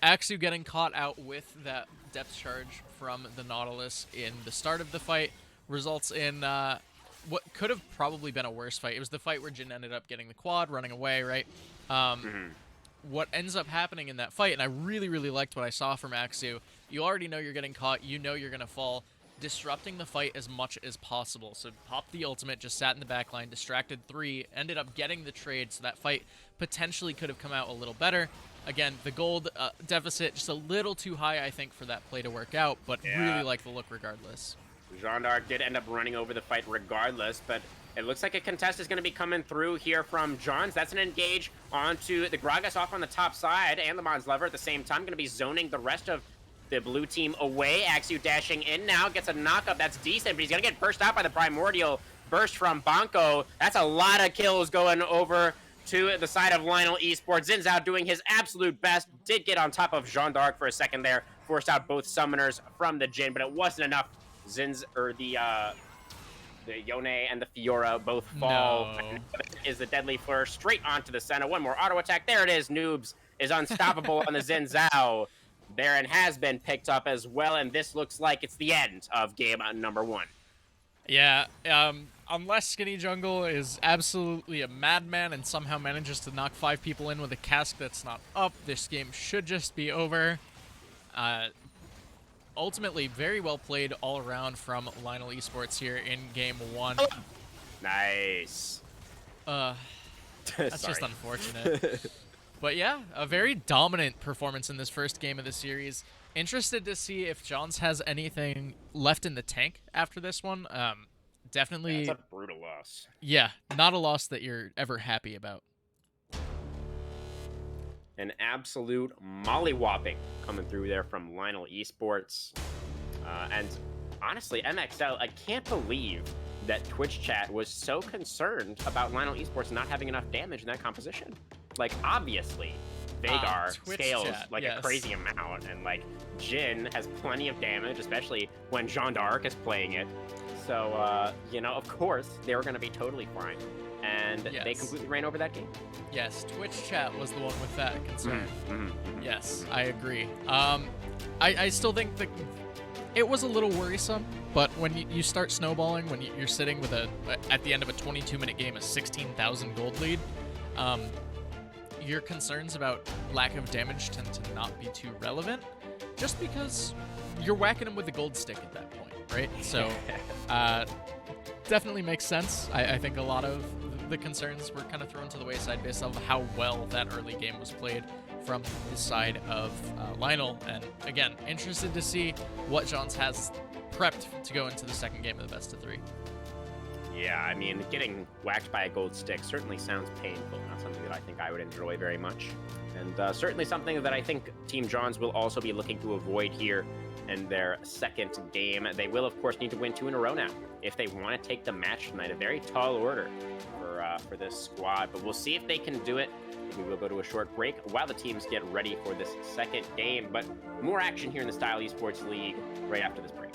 Axu getting caught out with that depth charge from the Nautilus in the start of the fight results in what could have probably been a worse fight. It was the fight where Jin ended up getting the quad, running away, right? What ends up happening in that fight, and I really, really liked what I saw from Axu, you already know you're getting caught, you know you're going to fall, disrupting the fight as much as possible. So popped the ultimate, just sat in the backline, distracted 3, ended up getting the trade, so that fight potentially could have come out a little better. Again, the gold deficit just a little too high, I think, for that play to work out, but really like the look regardless. Jean d'Arc did end up running over the fight regardless, but it looks like a contest is going to be coming through here from Jawns. That's an engage onto the Gragas off on the top side, and the Mons Lever at the same time going to be zoning the rest of the blue team away. Axu dashing in now, gets a knockup. That's decent, but he's going to get burst out by the Primordial Burst from Banco. That's a lot of kills going over to the side of Lionel Esports. Zinzao doing his absolute best. Did get on top of Jean d'Arc for a second there. Forced out both summoners from the Jhin, but it wasn't enough. The Yone and the Fiora both fall. No. Is the deadly flourish straight onto the center. One more auto attack. There it is. Noobs is unstoppable on the Zinzao. Baron has been picked up as well, and this looks like it's the end of game number 1. Yeah, unless Skinny Jungle is absolutely a madman and somehow manages to knock 5 people in with a cask that's not up, this game should just be over. Ultimately, very well played all around from Lionel Esports here in game 1. Nice. That's just unfortunate. But yeah, a very dominant performance in this first game of the series. Interested to see if Jawns has anything left in the tank after this one. Definitely. That's a brutal loss. Yeah, not a loss that you're ever happy about. An absolute mollywhopping coming through there from Lionel Esports. And honestly, MxL, I can't believe that Twitch chat was so concerned about Lionel Esports not having enough damage in that composition. Like, obviously, Veigar scales chat, like a crazy amount, and like Jhin has plenty of damage, especially when Jean d'Arc is playing it. So, you know, of course, they were going to be totally fine. And they completely ran over that game. Yes, Twitch chat was the one with that concern. Yes, I agree. I still think that it was a little worrisome, but when you start snowballing, when you're sitting with at the end of a 22-minute game, a 16,000 gold lead, your concerns about lack of damage tend to not be too relevant, just because you're whacking them with the gold stick at that point, right? So, definitely makes sense. I think a lot of the concerns were kind of thrown to the wayside based on how well that early game was played from the side of Lionel. And again, interested to see what Jawns has prepped to go into the second game of the best of 3. Yeah, I mean, getting whacked by a gold stick certainly sounds painful. Not something that I think I would enjoy very much. And certainly something that I think Team Jawns will also be looking to avoid here in their second game. They will, of course, need to win 2 in a row now if they want to take the match tonight. A very tall order for this squad, but we'll see if they can do it. We will go to a short break while the teams get ready for this second game, but more action here in the Style Esports League right after this break.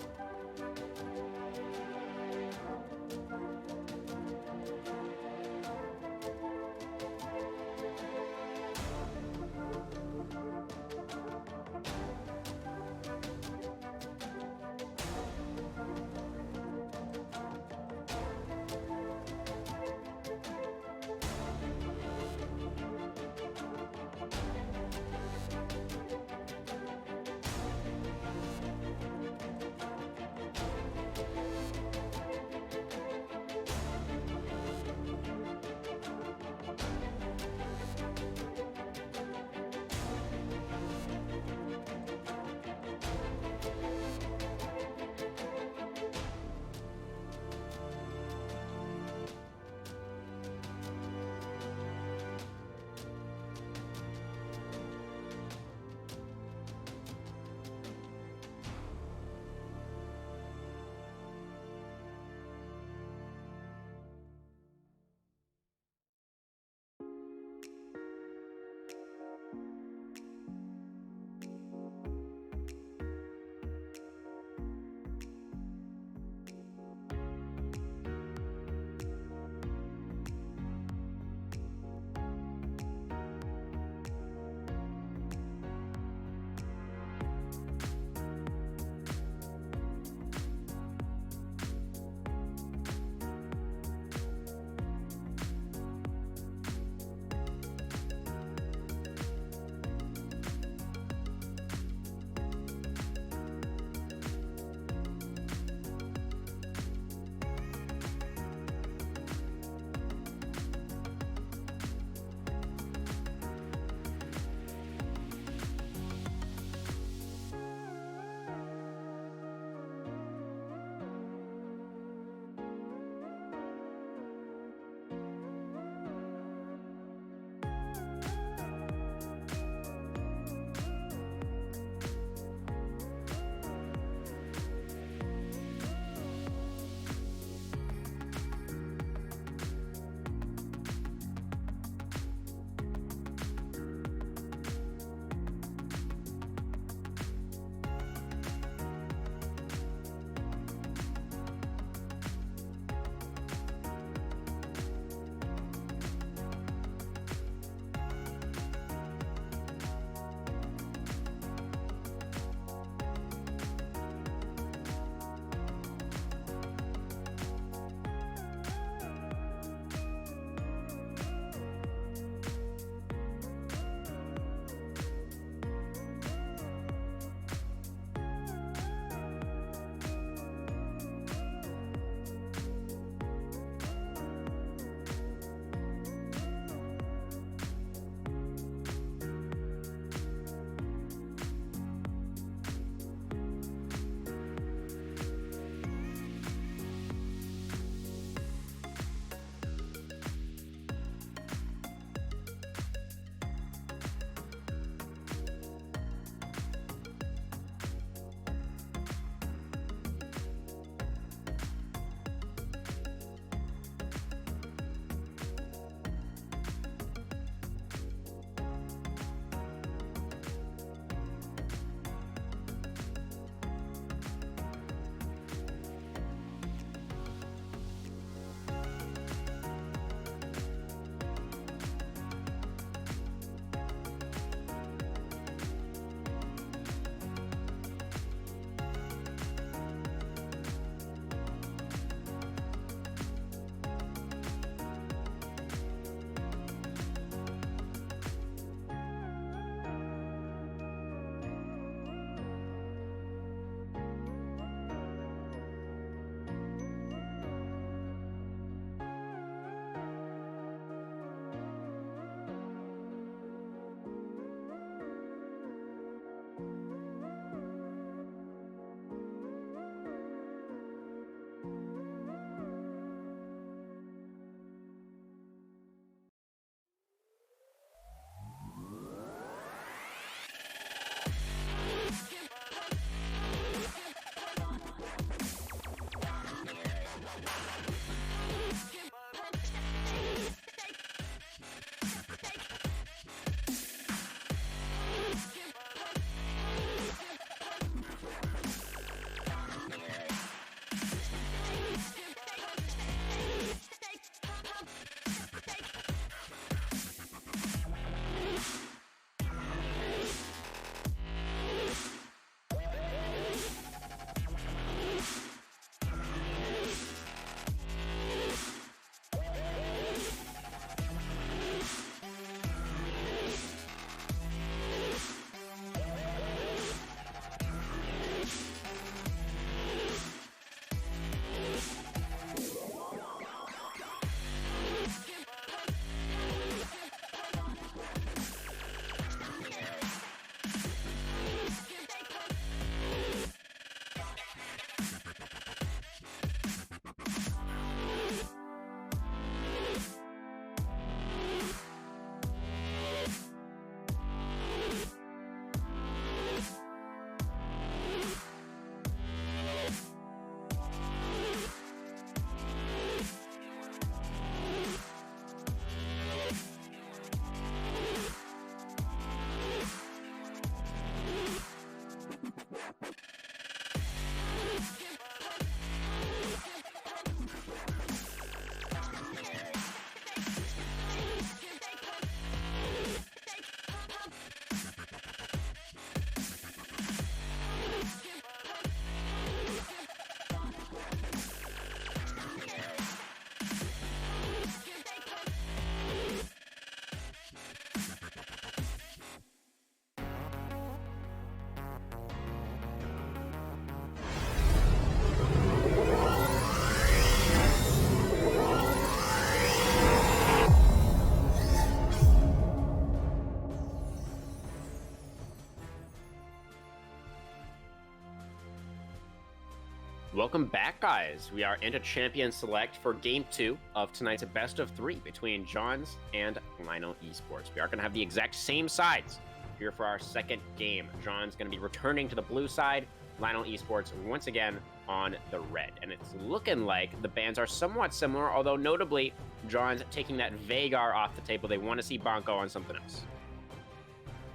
Welcome back, guys. We are into Champion Select for Game 2 of tonight's best of 3 between Jawns and Lionel Esports. We are going to have the exact same sides here for our second game. Jawns going to be returning to the blue side, Lionel Esports once again on the red. And it's looking like the bans are somewhat similar, although notably, Jawns taking that Veigar off the table. They want to see Bonko on something else.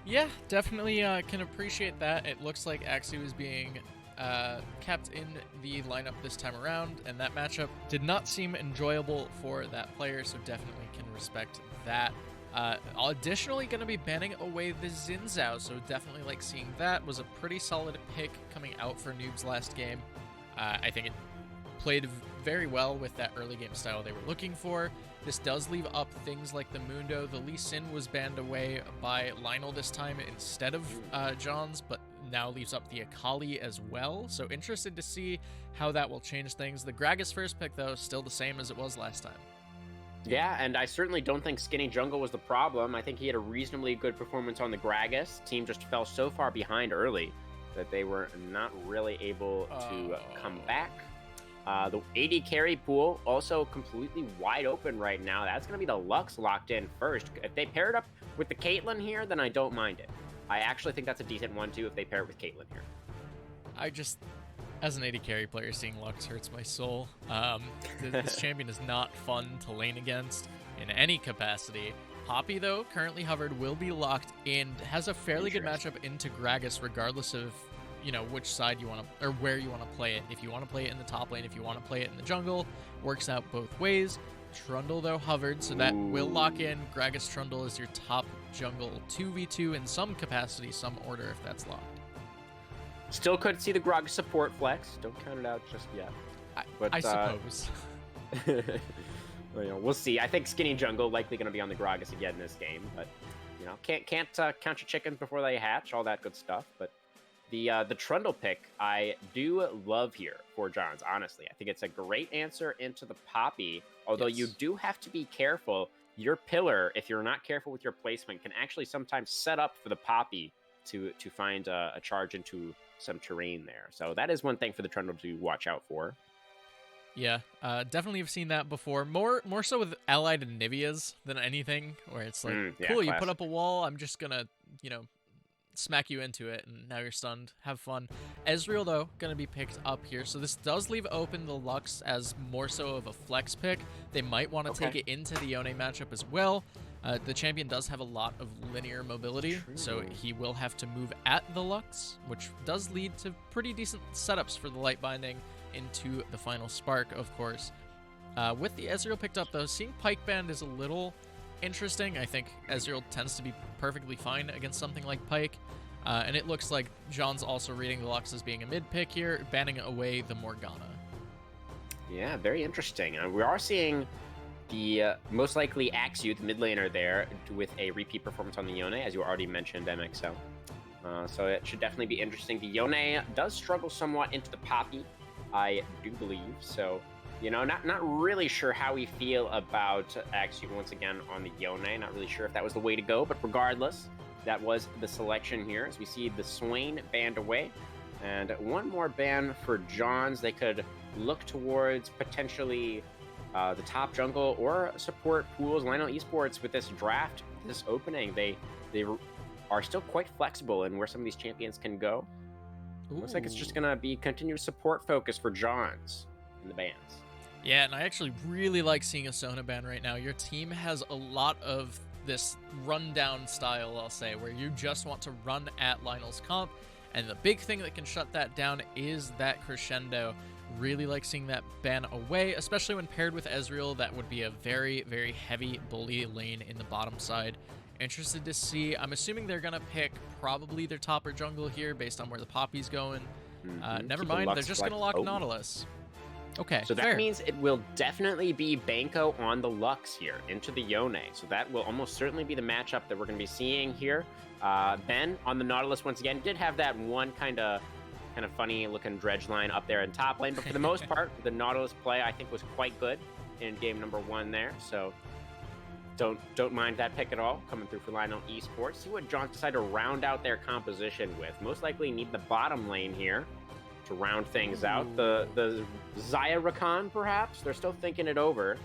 Yeah, definitely can appreciate that. It looks like Axie is being kept in the lineup this time around, and that matchup did not seem enjoyable for that player, so definitely can respect that. Additionally, going to be banning away the Xin Zhao, so definitely like seeing that. Was a pretty solid pick coming out for Noob's last game. I think it played very well with that early game style they were looking for. This does leave up things like the Mundo. The Lee Sin was banned away by Lionel this time instead of Jawns, but now leaves up the Akali as well. So interested to see how that will change things. The Gragas first pick, though, still the same as it was last time. Yeah, and I certainly don't think Skinny Jungle was the problem. I think he had a reasonably good performance on the Gragas. Team just fell so far behind early that they were not really able to come back. The AD carry pool also completely wide open right now. That's going to be the Lux locked in first. If they pair it up with the Caitlyn here, then I don't mind it. I actually think that's a decent one, too, if they pair it with Caitlyn here. I just, as an AD carry player, seeing Lux hurts my soul. This champion is not fun to lane against in any capacity. Poppy, though, currently hovered, will be locked in, has a fairly good matchup into Gragas, regardless of, you know, which side you want to, or where you want to play it. If you want to play it in the top lane, if you want to play it in the jungle, works out both ways. Trundle, though, hovered, so that will lock in. Gragas Trundle is your top jungle 2v2 in some capacity, some order, if that's locked. Still could see the Gragas support flex. Don't count it out just yet. I suppose. Well, you know, we'll see. I think Skinny Jungle likely going to be on the Gragas again in this game, but you know, can't count your chickens before they hatch, all that good stuff. But the Trundle pick I do love here for Jawns, honestly. I think it's a great answer into the Poppy, although you do have to be careful. Your pillar, if you're not careful with your placement, can actually sometimes set up for the Poppy to find a charge into some terrain there. So that is one thing for the Trundle to watch out for. Yeah, definitely have seen that before. More so with allied Niveas than anything, where it's like, cool, you put up a wall, I'm just gonna, you know, smack you into it, and now you're stunned. Have fun. Ezreal, though, going to be picked up here. So this does leave open the Lux as more so of a flex pick. They might want to take it into the Yone matchup as well. The champion does have a lot of linear mobility, so he will have to move at the Lux, which does lead to pretty decent setups for the light binding into the final spark, of course. With the Ezreal picked up, though, seeing Pyke banned is a little interesting. I think Ezreal tends to be perfectly fine against something like Pyke. And it looks like John's also reading the Lux as being a mid pick here, banning away the Morgana. Yeah, very interesting. We are seeing the most likely Axie, the mid laner there, with a repeat performance on the Yone, as you already mentioned, MxL. So it should definitely be interesting. The Yone does struggle somewhat into the Poppy, I do believe. So, you know, not really sure how we feel about Axie once again on the Yone. Not really sure if that was the way to go, but regardless, that was the selection here. As we see the Swain banned away, and one more ban for Jawns. They could look towards potentially the top jungle or support pools. Lionel Esports with this draft, this opening, they are still quite flexible in where some of these champions can go. Looks like it's just gonna be continued support focus for Jawns in the bans. Yeah, and I actually really like seeing a Sona ban right now. Your team has a lot of this rundown style, I'll say, where you just want to run at Lionel's comp, and the big thing that can shut that down is that crescendo. Really like seeing that ban away, especially when paired with Ezreal. That would be a very, very heavy bully lane in the bottom side. Interested to see. I'm assuming they're gonna pick probably their top or jungle here based on where the Poppy's going. Never mind, they're just gonna lock Nautilus. Okay, so that means it will definitely be Banco on the Lux here into the Yone. So that will almost certainly be the matchup that we're going to be seeing here. Ben on the Nautilus once again did have that one kind of funny looking dredge line up there in top lane, but for the most part, the Nautilus play I think was quite good in game number 1 there. So don't mind that pick at all coming through for Lionel Esports. See what Jawns decide to round out their composition with. Most likely need the bottom lane here to round things out. The Xayah Rakan, perhaps? They're still thinking it over.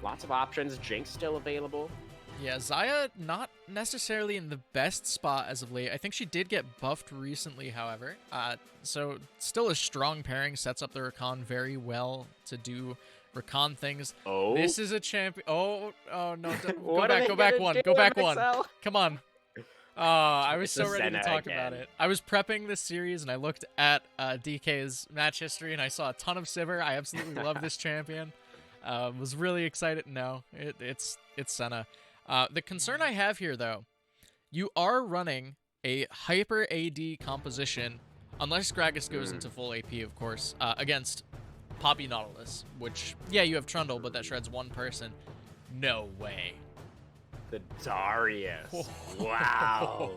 Lots of options. Jinx still available. Yeah, Xayah not necessarily in the best spot as of late. I think she did get buffed recently, however. So still a strong pairing, sets up the Rakan very well to do Rakan things. Oh. This is a champion. Oh no. Go What back one. Go back one. MxL? Come on. I was It's so a ready to Senna talk again. about it. I was prepping this series and I looked at DK's match history and I saw a ton of Sivir. I absolutely love this champion. Was really excited. No, it's Senna. The concern I have here, though, you are running a hyper AD composition, unless Gragas goes into full AP, of course, against Poppy Nautilus, which, yeah, you have Trundle, but that shreds one person. No way. The Darius. Wow.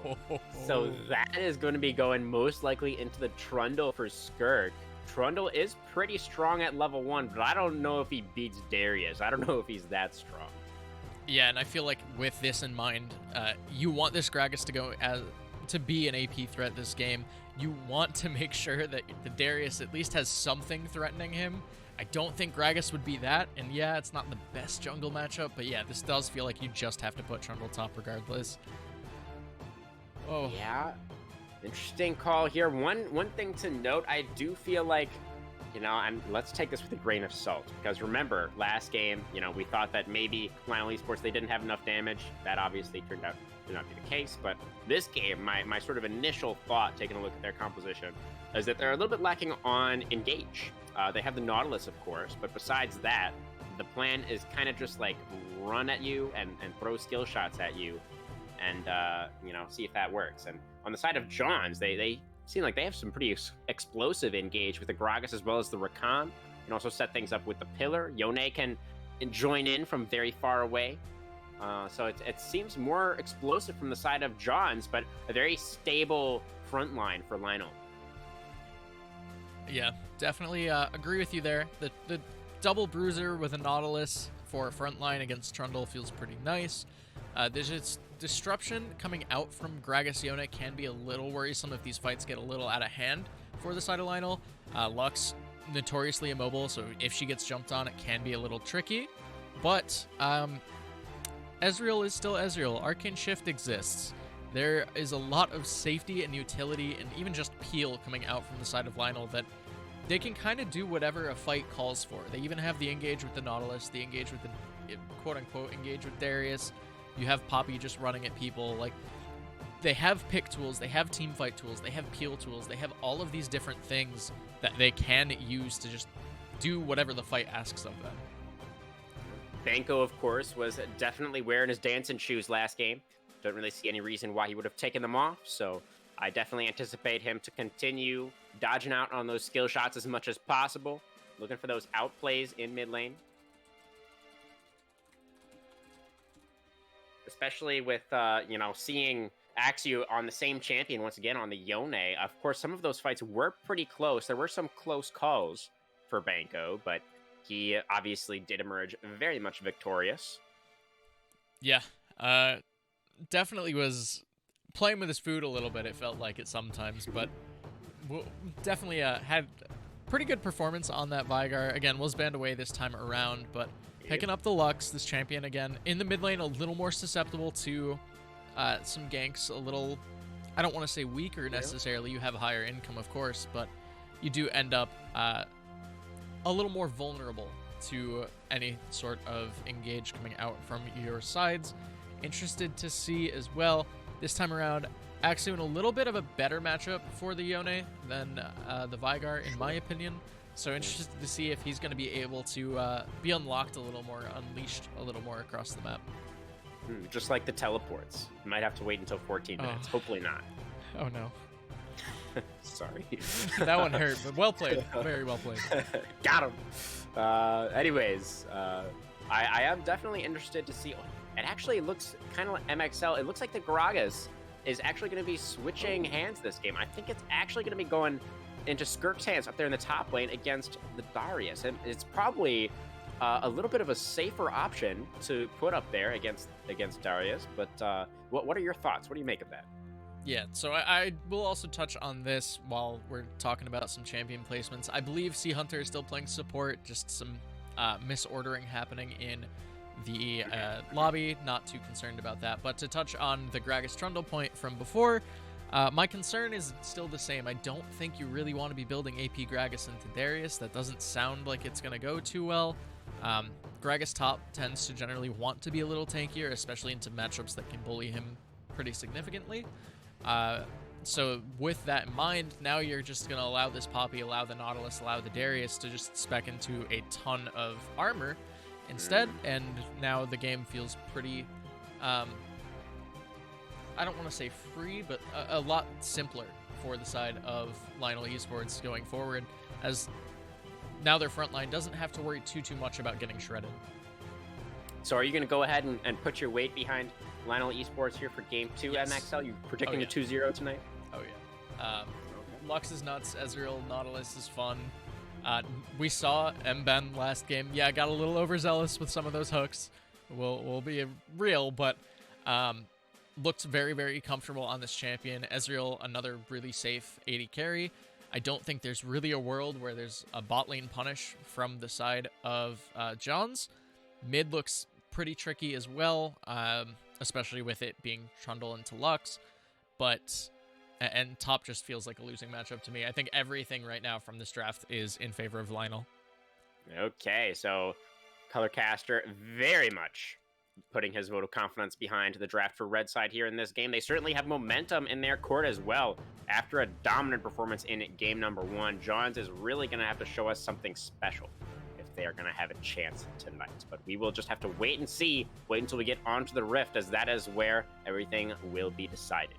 So that is going to be going most likely into the Trundle for Skirk. Trundle is pretty strong at level 1, but I don't know if he beats Darius. I don't know if he's that strong. Yeah, and I feel like with this in mind, you want this Gragas to be an AP threat this game. You want to make sure that the Darius at least has something threatening him. I don't think Gragas would be that, and yeah, it's not the best jungle matchup, but yeah, this does feel like you just have to put Trundle top regardless. Oh. Yeah. Interesting call here. One thing to note, I do feel like, and let's take this with a grain of salt, because remember, last game, we thought that maybe Lionel Esports, they didn't have enough damage. That obviously turned out to not be the case, but this game, my sort of initial thought, taking a look at their composition, is that they're a little bit lacking on engage. They have the Nautilus, of course, but besides that, the plan is kind of just like run at you and throw skill shots at you and, see if that works. And on the side of Jawns, they seem like they have some pretty explosive engage with the Gragas as well as the Rakan. And also set things up with the Pillar. Yone can join in from very far away. So it seems more explosive from the side of Jawns, but a very stable front line for Lionel. Yeah, definitely agree with you there. The double bruiser with a Nautilus for a front line against Trundle feels pretty nice. There's just disruption coming out from Gragas Yone can be a little worrisome if these fights get a little out of hand for the side of Lionel. Lux, notoriously immobile, so if she gets jumped on, it can be a little tricky. But Ezreal is still Ezreal. Arcane Shift exists. There is a lot of safety and utility and even just peel coming out from the side of Lionel that they can kind of do whatever a fight calls for. They even have the engage with the Nautilus, the engage with the quote-unquote engage with Darius. You have Poppy just running at people. Like, they have pick tools, they have team fight tools, they have peel tools, they have all of these different things that they can use to just do whatever the fight asks of them. Banco, of course, was definitely wearing his dancing shoes last game. Don't really see any reason why he would have taken them off, so I definitely anticipate him to continue dodging out on those skill shots as much as possible. Looking for those outplays in mid lane. Especially with, seeing Axio on the same champion once again on the Yone. Of course, some of those fights were pretty close. There were some close calls for Banco, but he obviously did emerge very much victorious. Yeah, definitely was playing with his food a little bit, it felt like it sometimes, but definitely had pretty good performance on that Veigar. Again, was banned away this time around, but picking up the Lux, this champion again, in the mid lane, a little more susceptible to some ganks, a little, I don't want to say weaker necessarily, you have a higher income of course, but you do end up a little more vulnerable to any sort of engage coming out from your sides. Interested to see as well, this time around, actually in a little bit of a better matchup for the Yone than the Veigar, in my opinion. So interested to see if he's going to be able to be unlocked a little more, unleashed a little more across the map. Just like the teleports. You might have to wait until 14 minutes. Hopefully not. Oh, no. Sorry. That one hurt, but well played. Very well played. Got him. Anyways, I am definitely interested to see. It actually looks kind of like MxL. It looks like the Gragas is actually going to be switching hands this game. I think it's actually going to be going into Skirk's hands up there in the top lane against the Darius. And it's probably a little bit of a safer option to put up there against Darius. But what are your thoughts? What do you make of that? Yeah, so I will also touch on this while we're talking about some champion placements. I believe Sea Hunter is still playing support, just some misordering happening in the lobby. Not too concerned about that. But to touch on the Gragas Trundle point from before, my concern is still the same. I don't think you really want to be building AP Gragas into Darius. That doesn't sound like it's going to go too well. Gragas top tends to generally want to be a little tankier, especially into matchups that can bully him pretty significantly. So with that in mind, now you're just going to allow this Poppy, allow the Nautilus, allow the Darius to just spec into a ton of armor instead, and now the game feels pretty, I don't want to say free, but a lot simpler for the side of Lionel Esports going forward, as now their front line doesn't have to worry too much about getting shredded. So are you going to go ahead and put your weight behind Lionel Esports here for Game 2 Yes. MxL? You predicting a 2-0 tonight? Oh, yeah. Lux is nuts. Ezreal, Nautilus is fun. We saw Mben last game. Yeah, got a little overzealous with some of those hooks. We'll be real, but looked very, very comfortable on this champion. Ezreal, another really safe 80 carry. I don't think there's really a world where there's a bot lane punish from the side of Jawns. Mid looks pretty tricky as well, especially with it being Trundle into Lux. And top just feels like a losing matchup to me. I think everything right now from this draft is in favor of Lionel. Okay, so Colorcaster very much putting his vote of confidence behind the draft for red side here in this game. They certainly have momentum in their court as well. After a dominant performance in game number 1, Jawns is really going to have to show us something special if they are going to have a chance tonight. But we will just have to wait and see, wait until we get onto the Rift, as that is where everything will be decided.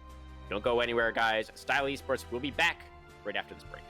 Don't go anywhere, guys. Style Esports will be back right after this break.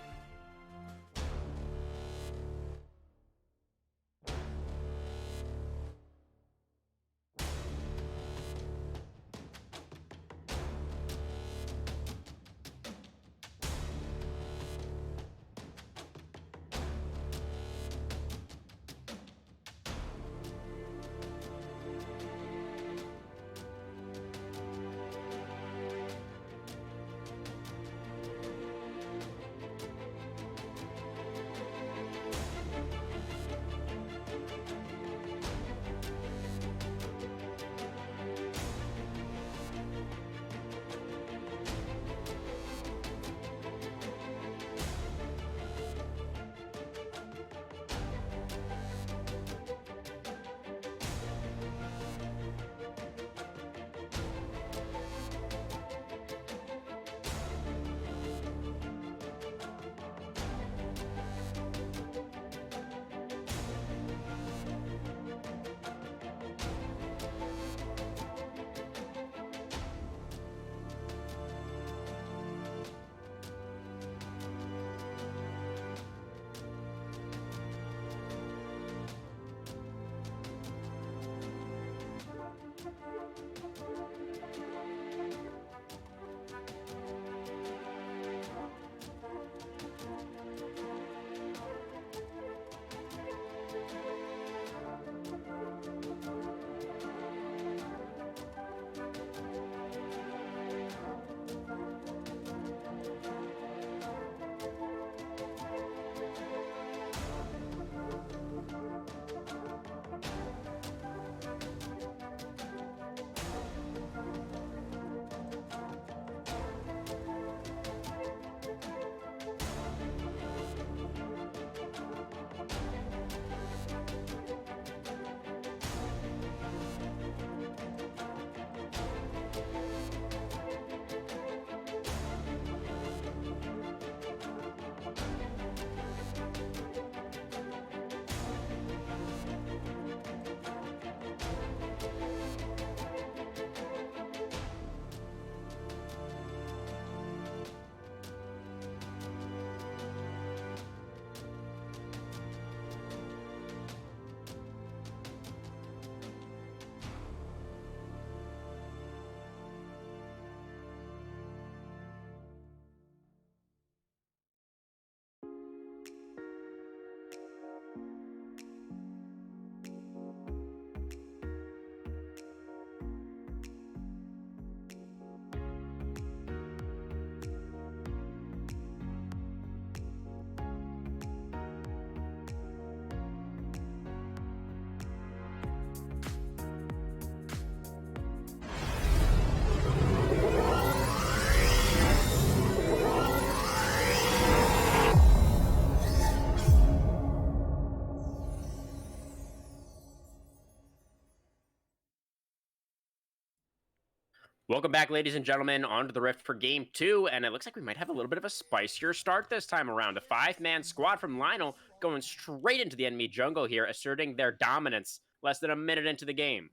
Welcome back, ladies and gentlemen, onto the Rift for Game 2, and it looks like we might have a little bit of a spicier start this time around. A 5-man squad from Lionel going straight into the enemy jungle here, asserting their dominance less than a minute into the game.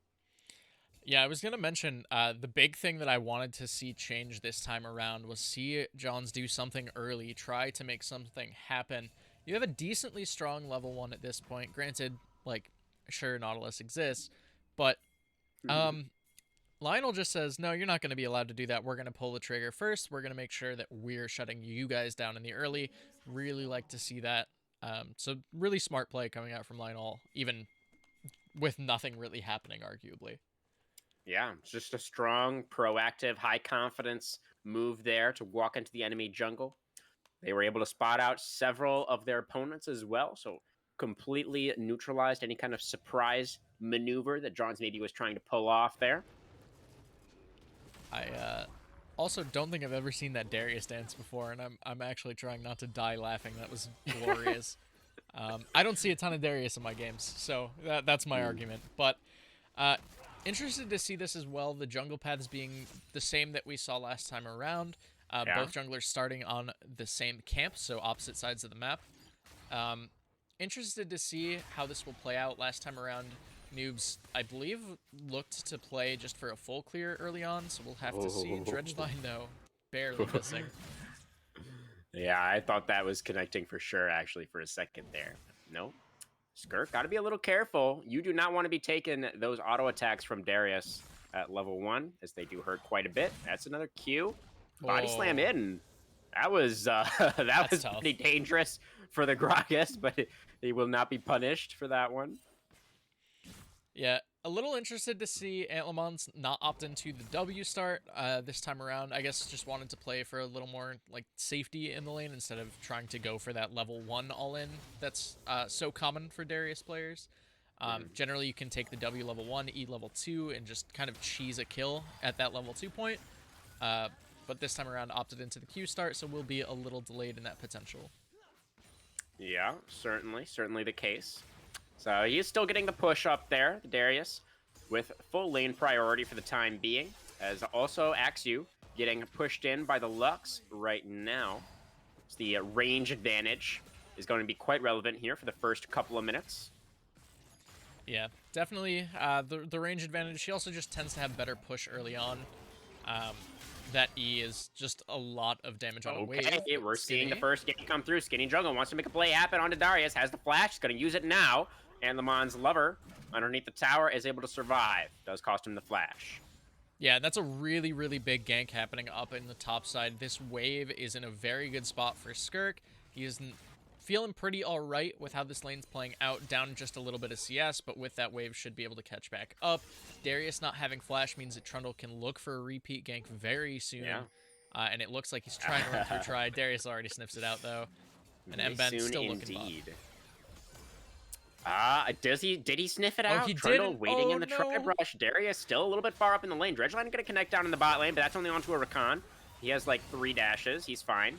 Yeah, I was going to mention the big thing that I wanted to see change this time around was see Jawns do something early, try to make something happen. You have a decently strong level 1 at this point. Granted, like, sure, Nautilus exists, but Lionel just says, no, you're not going to be allowed to do that. We're going to pull the trigger first. We're going to make sure that we're shutting you guys down in the early. Really like to see that. So really smart play coming out from Lionel, even with nothing really happening, arguably. Yeah, it's just a strong, proactive, high-confidence move there to walk into the enemy jungle. They were able to spot out several of their opponents as well, so completely neutralized any kind of surprise maneuver that Jawns maybe was trying to pull off there. I also don't think I've ever seen that Darius dance before, and I'm actually trying not to die laughing. That was glorious. I don't see a ton of Darius in my games, so that's my argument. But interested to see this as well. The jungle paths being the same that we saw last time around. Both junglers starting on the same camp, so opposite sides of the map. Interested to see how this will play out. Last time around, Noobs, I believe, looked to play just for a full clear early on, so we'll have to see. Dredgeline, though, barely missing. Yeah, I thought that was connecting for sure, actually, for a second there. No. Skirk, got to be a little careful. You do not want to be taking those auto attacks from Darius at level 1, as they do hurt quite a bit. That's another Q. Body slam in. That was that was tough. Pretty dangerous for the Gragas, but he will not be punished for that one. Yeah, a little interested to see Antlemon's not opt into the W start this time around. I guess just wanted to play for a little more like safety in the lane instead of trying to go for that level 1 all-in that's so common for Darius players. Generally, you can take the W level 1, E level 2, and just kind of cheese a kill at that level 2 point. But this time around opted into the Q start, so we'll be a little delayed in that potential. Yeah, certainly the case. So he is still getting the push up there, Darius, with full lane priority for the time being. As also Axu getting pushed in by the Lux right now. So the range advantage is going to be quite relevant here for the first couple of minutes. Yeah, definitely the range advantage. She also just tends to have better push early on. That E is just a lot of damage on a wave. Okay, we're seeing the first game come through. Skinny Jungle wants to make a play happen onto Darius. Has the flash. He's going to use it now. And Lemon's lover underneath the tower is able to survive. Does cost him the flash. Yeah, that's a really, really big gank happening up in the top side. This wave is in a very good spot for Skirk. He is feeling pretty all right with how this lane's playing out, down just a little bit of CS, but with that wave should be able to catch back up. Darius not having flash means that Trundle can look for a repeat gank very soon. Yeah. And it looks like he's trying to run through try. Darius already sniffs it out, though. And M-Ben still looking bot. Did he sniff it out? He Trundle didn't. waiting in the trap brush. Darius still a little bit far up in the lane. Dredgeline going to connect down in the bot lane, but that's only onto a Rakan. He has like 3 dashes. He's fine.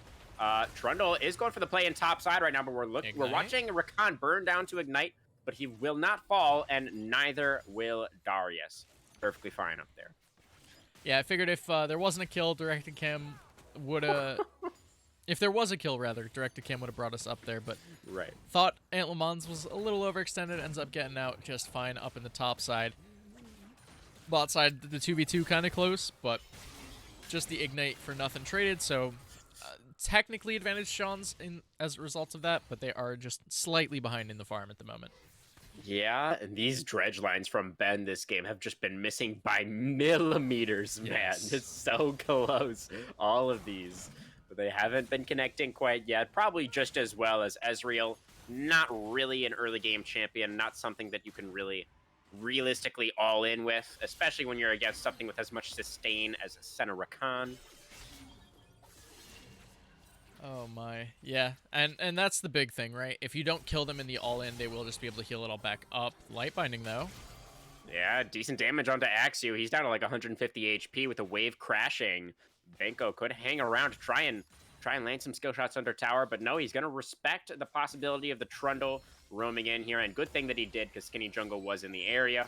Trundle is going for the play in top side right now, but we're watching Rakan burn down to Ignite, but he will not fall, and neither will Darius. Perfectly fine up there. Yeah, I figured if there wasn't a kill, Direct-to-Cam would have... if there was a kill, rather, Direct-to-Cam would have brought us up there, but thought Antlemon's was a little overextended, ends up getting out just fine up in the top side. Bot side, the 2v2 kind of close, but just the Ignite for nothing traded, so... technically advantage Jawns as a result of that, but they are just slightly behind in the farm at the moment. Yeah, and these dredge lines from Ben this game have just been missing by millimeters, man. Yes. It's so close, all of these. But they haven't been connecting quite yet. Probably just as well as Ezreal. Not really an early game champion, not something that you can really realistically all in with, especially when you're against something with as much sustain as Senna Rakan. Oh my, yeah, and that's the big thing, right? If you don't kill them in the all-in, they will just be able to heal it all back up. Light Binding, though. Yeah, decent damage onto Axu. He's down to like 150 HP with a wave crashing. Benko could hang around to try and land some skill shots under tower, but no, he's going to respect the possibility of the Trundle roaming in here, and good thing that he did, because Skinny Jungle was in the area.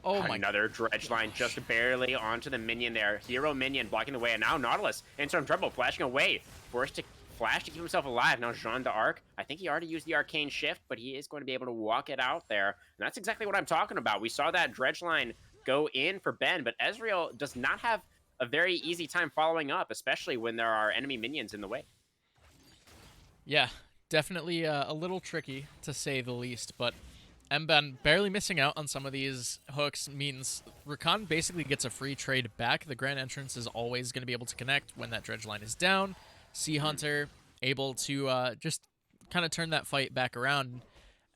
Oh my. Another dredge line just barely onto the minion there. Hero minion blocking the way, and now Nautilus in some trouble, flashing away. Forced to flash to keep himself alive. Now Jean d'Arc, I think he already used the arcane shift, but he is going to be able to walk it out there. And that's exactly what I'm talking about. We saw that dredge line go in for Ben, but Ezreal does not have a very easy time following up, especially when there are enemy minions in the way. Yeah, definitely a little tricky to say the least, but Mben barely missing out on some of these hooks means Rakan basically gets a free trade back. The Grand Entrance is always going to be able to connect when that dredge line is down. Sea Hunter able to just kind of turn that fight back around.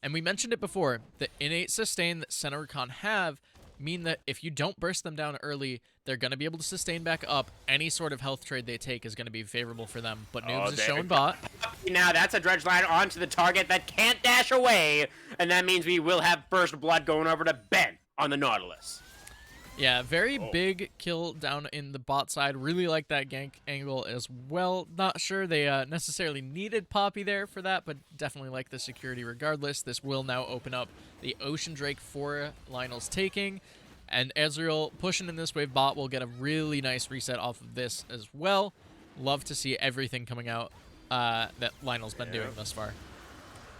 And we mentioned it before, the innate sustain that Senna Rakan have mean that if you don't burst them down early, they're going to be able to sustain back up. Any sort of health trade they take is going to be favorable for them. But Noobs is showing bot. Now that's a dredge line onto the target that can't dash away, and that means we will have first blood going over to Ben on the Nautilus. Yeah, very big kill down in the bot side. Really like that gank angle as well. Not sure they necessarily needed Poppy there for that, but definitely like the security regardless. This will now open up the Ocean Drake for Lionel's taking. And Ezreal pushing in this wave bot will get a really nice reset off of this as well. Love to see everything coming out that Lionel's been doing thus far.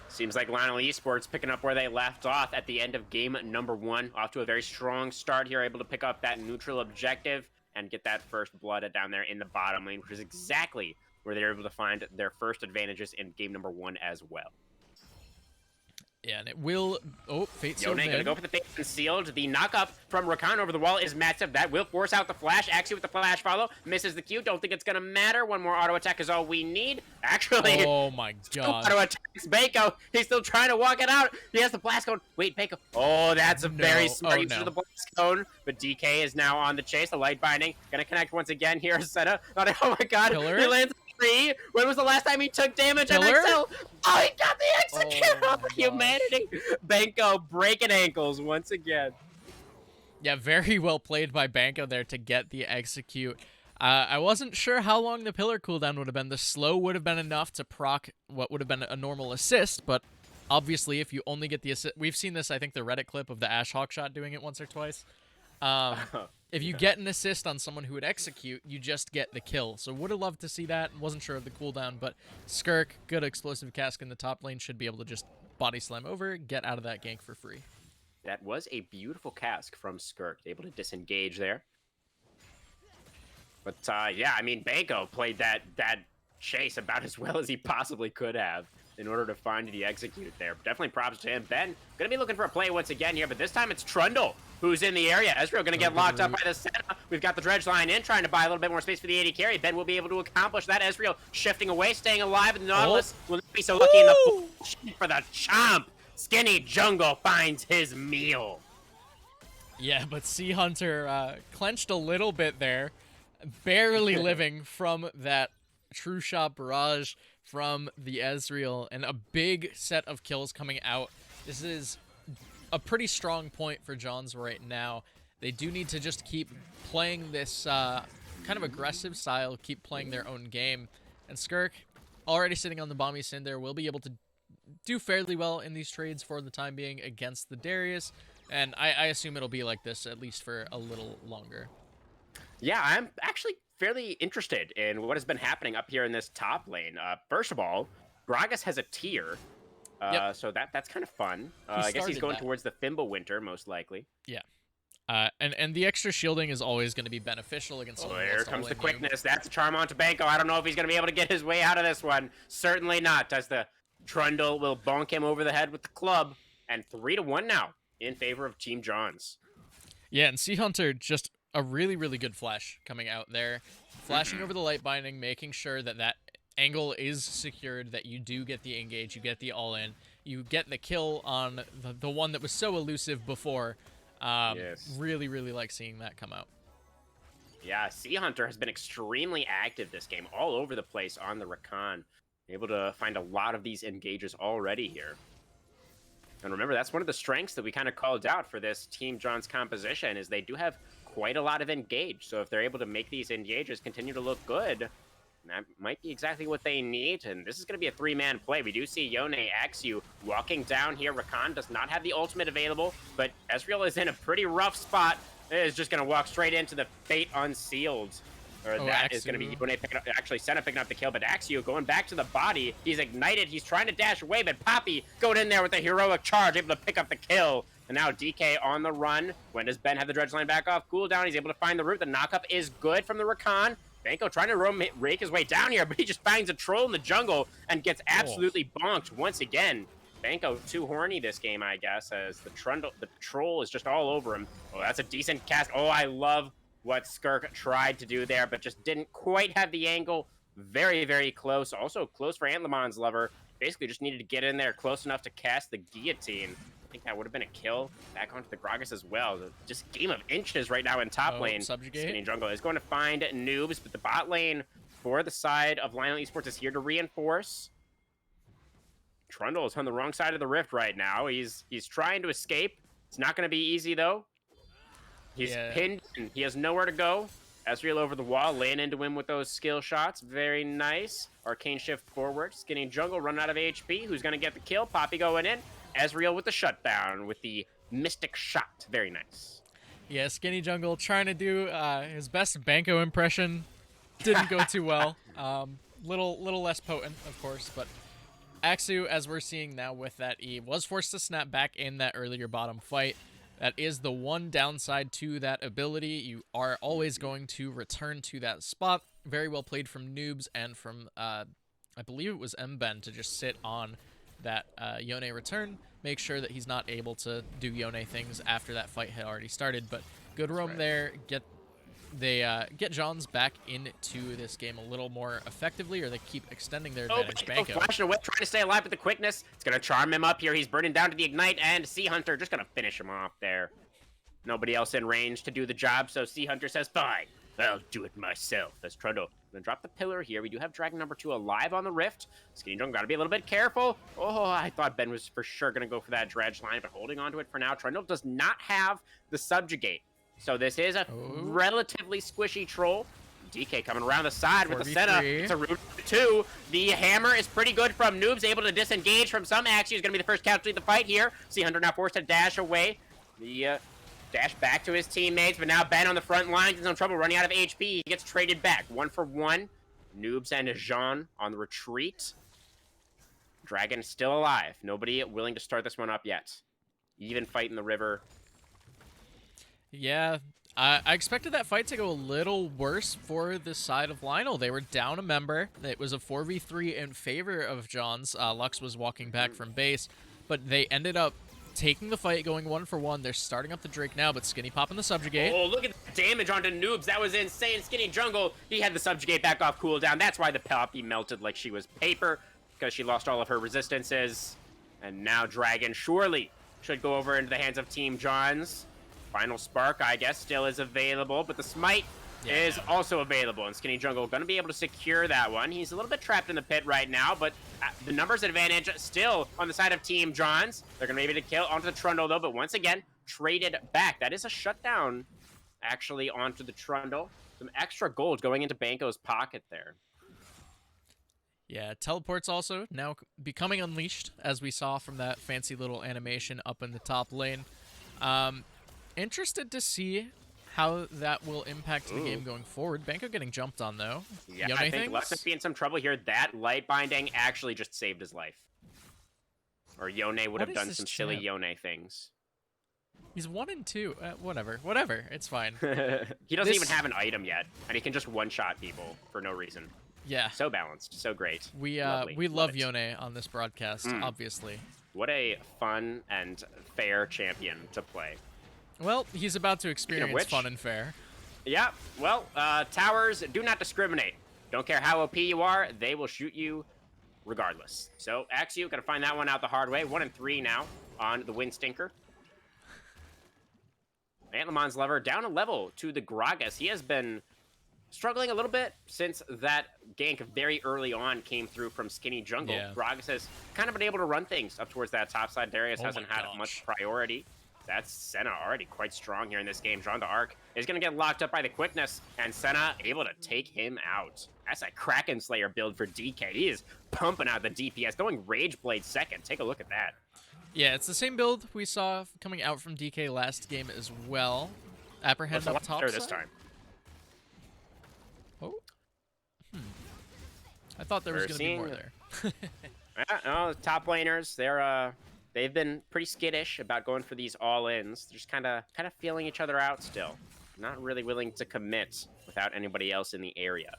Seems like Lionel Esports picking up where they left off at the end of game number 1. Off to a very strong start here, able to pick up that neutral objective and get that first blood down there in the bottom lane, which is exactly where they're able to find their first advantages in game number 1 as well. Yeah, and it will... Oh, Fate Sealed Yone gonna go for the Fate Sealed. The knock-up from Rakan over the wall is massive. That will force out the flash. Axie with the flash follow. Misses the Q. Don't think it's gonna matter. One more auto attack is all we need. Actually... Oh my god. Auto attacks Baco. He's still trying to walk it out. He has the blast cone. Wait, Baco. Oh, that's a very smart use of the blast cone. But DK is now on the chase. The light binding. Gonna connect once again here. Seta. Oh my god. Killer? He lands 3. When was the last time he took damage on Killer? MxL? Oh, he got the execute Oh of humanity. Banco breaking ankles once again. Yeah, very well played by Banco there to get the execute. I wasn't sure how long the pillar cooldown would have been. The slow would have been enough to proc what would have been a normal assist, but obviously if you only get the assist... We've seen this, I think, the Reddit clip of the Ash Hawkshot doing it once or twice. If you get an assist on someone who would execute, you just get the kill. So would have loved to see that. Wasn't sure of the cooldown, but Skirk, good explosive cask in the top lane, should be able to just body slam over, get out of that gank for free. That was a beautiful cask from Skirk, able to disengage there. But yeah, I mean, Banco played that chase about as well as he possibly could have in order to find the execute there. Definitely props to him. Ben gonna be looking for a play once again here, but this time it's Trundle who's in the area. Ezreal gonna get locked up by the Senna. We've got the dredge line in, trying to buy a little bit more space for the AD carry. Ben will be able to accomplish that. Ezreal shifting away, staying alive, and the Nautilus will not be so lucky in the for the chomp. Skinny Jungle finds his meal. Yeah, but Sea Hunter clenched a little bit there, barely living from that True Shot barrage from the Ezreal, and a big set of kills coming out. This is a pretty strong point for Jawns right now. They do need to just keep playing this kind of aggressive style, keep playing their own game. And Skirk, already sitting on the Bomby Cinder, will be able to do fairly well in these trades for the time being against the Darius. And I assume it'll be like this at least for a little longer. Yeah, I'm actually fairly interested in what has been happening up here in this top lane. First of all, Gragas has a tier, so that's kind of fun. I guess he's going towards the Fimbulwinter, most likely. Yeah. And the extra shielding is always going to be beneficial against someone. Here comes the quickness. That's a charm onto Banco. I don't know if he's going to be able to get his way out of this one. Certainly not, as the Trundle will bonk him over the head with the club. And 3-1 now in favor of Team Jawns. Yeah, and Sea Hunter, just a really, really good flash coming out there. Flashing over the light binding, making sure that that angle is secured, that you do get the engage, you get the all-in, you get the kill on the one that was so elusive before. Really, really like seeing that come out. Yeah, Sea Hunter has been extremely active this game, all over the place on the Rakan. Able to find a lot of these engages already here. And remember, that's one of the strengths that we kind of called out for this Team Jawns composition, is they do have quite a lot of engage. So if they're able to make these engages continue to look good, And that might be exactly what they need, and this is going to be a 3-man play. We do see Yone Axu walking down here. Rakan does not have the ultimate available, but Ezreal is in a pretty rough spot. It is just going to walk straight into the Fate Unsealed. Or that is going to be Yone picking up, actually Senna picking up the kill, but Axu going back to the body. He's ignited. He's trying to dash away, but Poppy going in there with a heroic charge, able to pick up the kill. And now DK on the run. When does Ben have the dredge line back off? Cooldown. He's able to find the root. The knockup is good from the Rakan. Banco trying to rake his way down here, but he just finds a troll in the jungle and gets absolutely bonked once again. Banco too horny this game, I guess, as the troll is just all over him. Oh, that's a decent cast. Oh, I love what Skirk tried to do there, but just didn't quite have the angle. Very, very close. Also close for Antlemon's lover. Basically just needed to get in there close enough to cast the guillotine. I think that would have been a kill. Back onto the Gragas as well. Just game of inches right now in top lane. Subjugate. Skinny Jungle is going to find noobs, but the bot lane for the side of Lionel Esports is here to reinforce. Trundle is on the wrong side of the rift right now. He's trying to escape. It's not going to be easy, though. He's pinned, and he has nowhere to go. Ezreal over the wall, laying into him with those skill shots. Very nice. Arcane shift forward. Skinny Jungle running out of HP. Who's going to get the kill? Poppy going in. Ezreal with the shutdown with the Mystic Shot. Very nice. Yeah, Skinny Jungle trying to do his best Banco impression. Didn't go too well. Little less potent, of course, but Axu, as we're seeing now with that E, was forced to snap back in that earlier bottom fight. That is the one downside to that ability. You are always going to return to that spot. Very well played from Noobs and from, I believe it was Mben, to just sit on that Yone return. Make sure that he's not able to do Yone things after that fight had already started. But good roam there. Get Jawns back into this game a little more effectively, or they keep extending their advantage. Banco flashing away, trying to stay alive with the quickness. It's going to charm him up here. He's burning down to the ignite, and Sea Hunter just going to finish him off there. Nobody else in range to do the job, so Sea Hunter says, fine, I'll do it myself. As Trundle going to drop the pillar here. We do have Dragon number 2 alive on the rift. Skinny Jungle got to be a little bit careful. Oh, I thought Ben was for sure going to go for that dredge line, but holding on to it for now. Trundle does not have the subjugate. So this is a relatively squishy troll. DK coming around the side with the setup. It's a root 2. The hammer is pretty good from Noobs, able to disengage from some action. He's going to be the first casualty of the fight here. Sea Hunter now forced to dash away. The dash back to his teammates, but now Ben on the front line is in trouble, running out of HP. He gets traded back, 1-for-1. Noobs and Jawns on the retreat. Dragon still alive. Nobody willing to start this one up yet. Even fight in the river. Yeah, I expected that fight to go a little worse for this side of Lionel. They were down a member. It was a 4v3 in favor of Jawns. Lux was walking back from base, but they ended up taking the fight, going 1-for-1. They're starting up the Drake now, but Skinny popping the subjugate. Oh, look at the damage onto Noobs. That was insane. Skinny Jungle, he had the subjugate back off cooldown. That's why the Poppy melted like she was paper, because she lost all of her resistances. And now Dragon surely should go over into the hands of Team Jawns. Final Spark, I guess, still is available, but the Smite is also available, and Skinny Jungle going to be able to secure that one. He's a little bit trapped in the pit right now, but the numbers advantage still on the side of Team Jawns. They're going to be able to kill onto the Trundle, though, but once again, traded back. That is a shutdown, actually, onto the Trundle. Some extra gold going into Banco's pocket there. Yeah, teleports also now becoming unleashed, as we saw from that fancy little animation up in the top lane. Interested to see how that will impact the game going forward. Banco getting jumped on, though. Yeah, I think Lux might be in some trouble here. That light binding actually just saved his life. Or Yone would have done some silly Yone things. He's 1 and 2. Whatever. It's fine. He doesn't even have an item yet, and he can just one-shot people for no reason. Yeah. So balanced. So great. We love Yone on this broadcast, obviously. What a fun and fair champion to play. Well, he's about to experience fun and fair. Yeah, well, towers do not discriminate. Don't care how OP you are, they will shoot you regardless. So, Axu, gotta find that one out the hard way. 1 and 3 now on the Wind Stinker. Antlemon's lever down a level to the Gragas. He has been struggling a little bit since that gank very early on came through from Skinny Jungle. Yeah. Gragas has kind of been able to run things up towards that top side. Darius hasn't had much priority. That's Senna already quite strong here in this game. Jean d'Arc is going to get locked up by the quickness, and Senna able to take him out. That's a Kraken Slayer build for DK. He is pumping out the DPS, going Rage Blade second. Take a look at that. Yeah, it's the same build we saw coming out from DK last game as well. Apprehend up top this time. Oh. I thought there was going to be more there. No, the top laners, they've been pretty skittish about going for these all-ins. They're just kind of feeling each other out still. Not really willing to commit without anybody else in the area.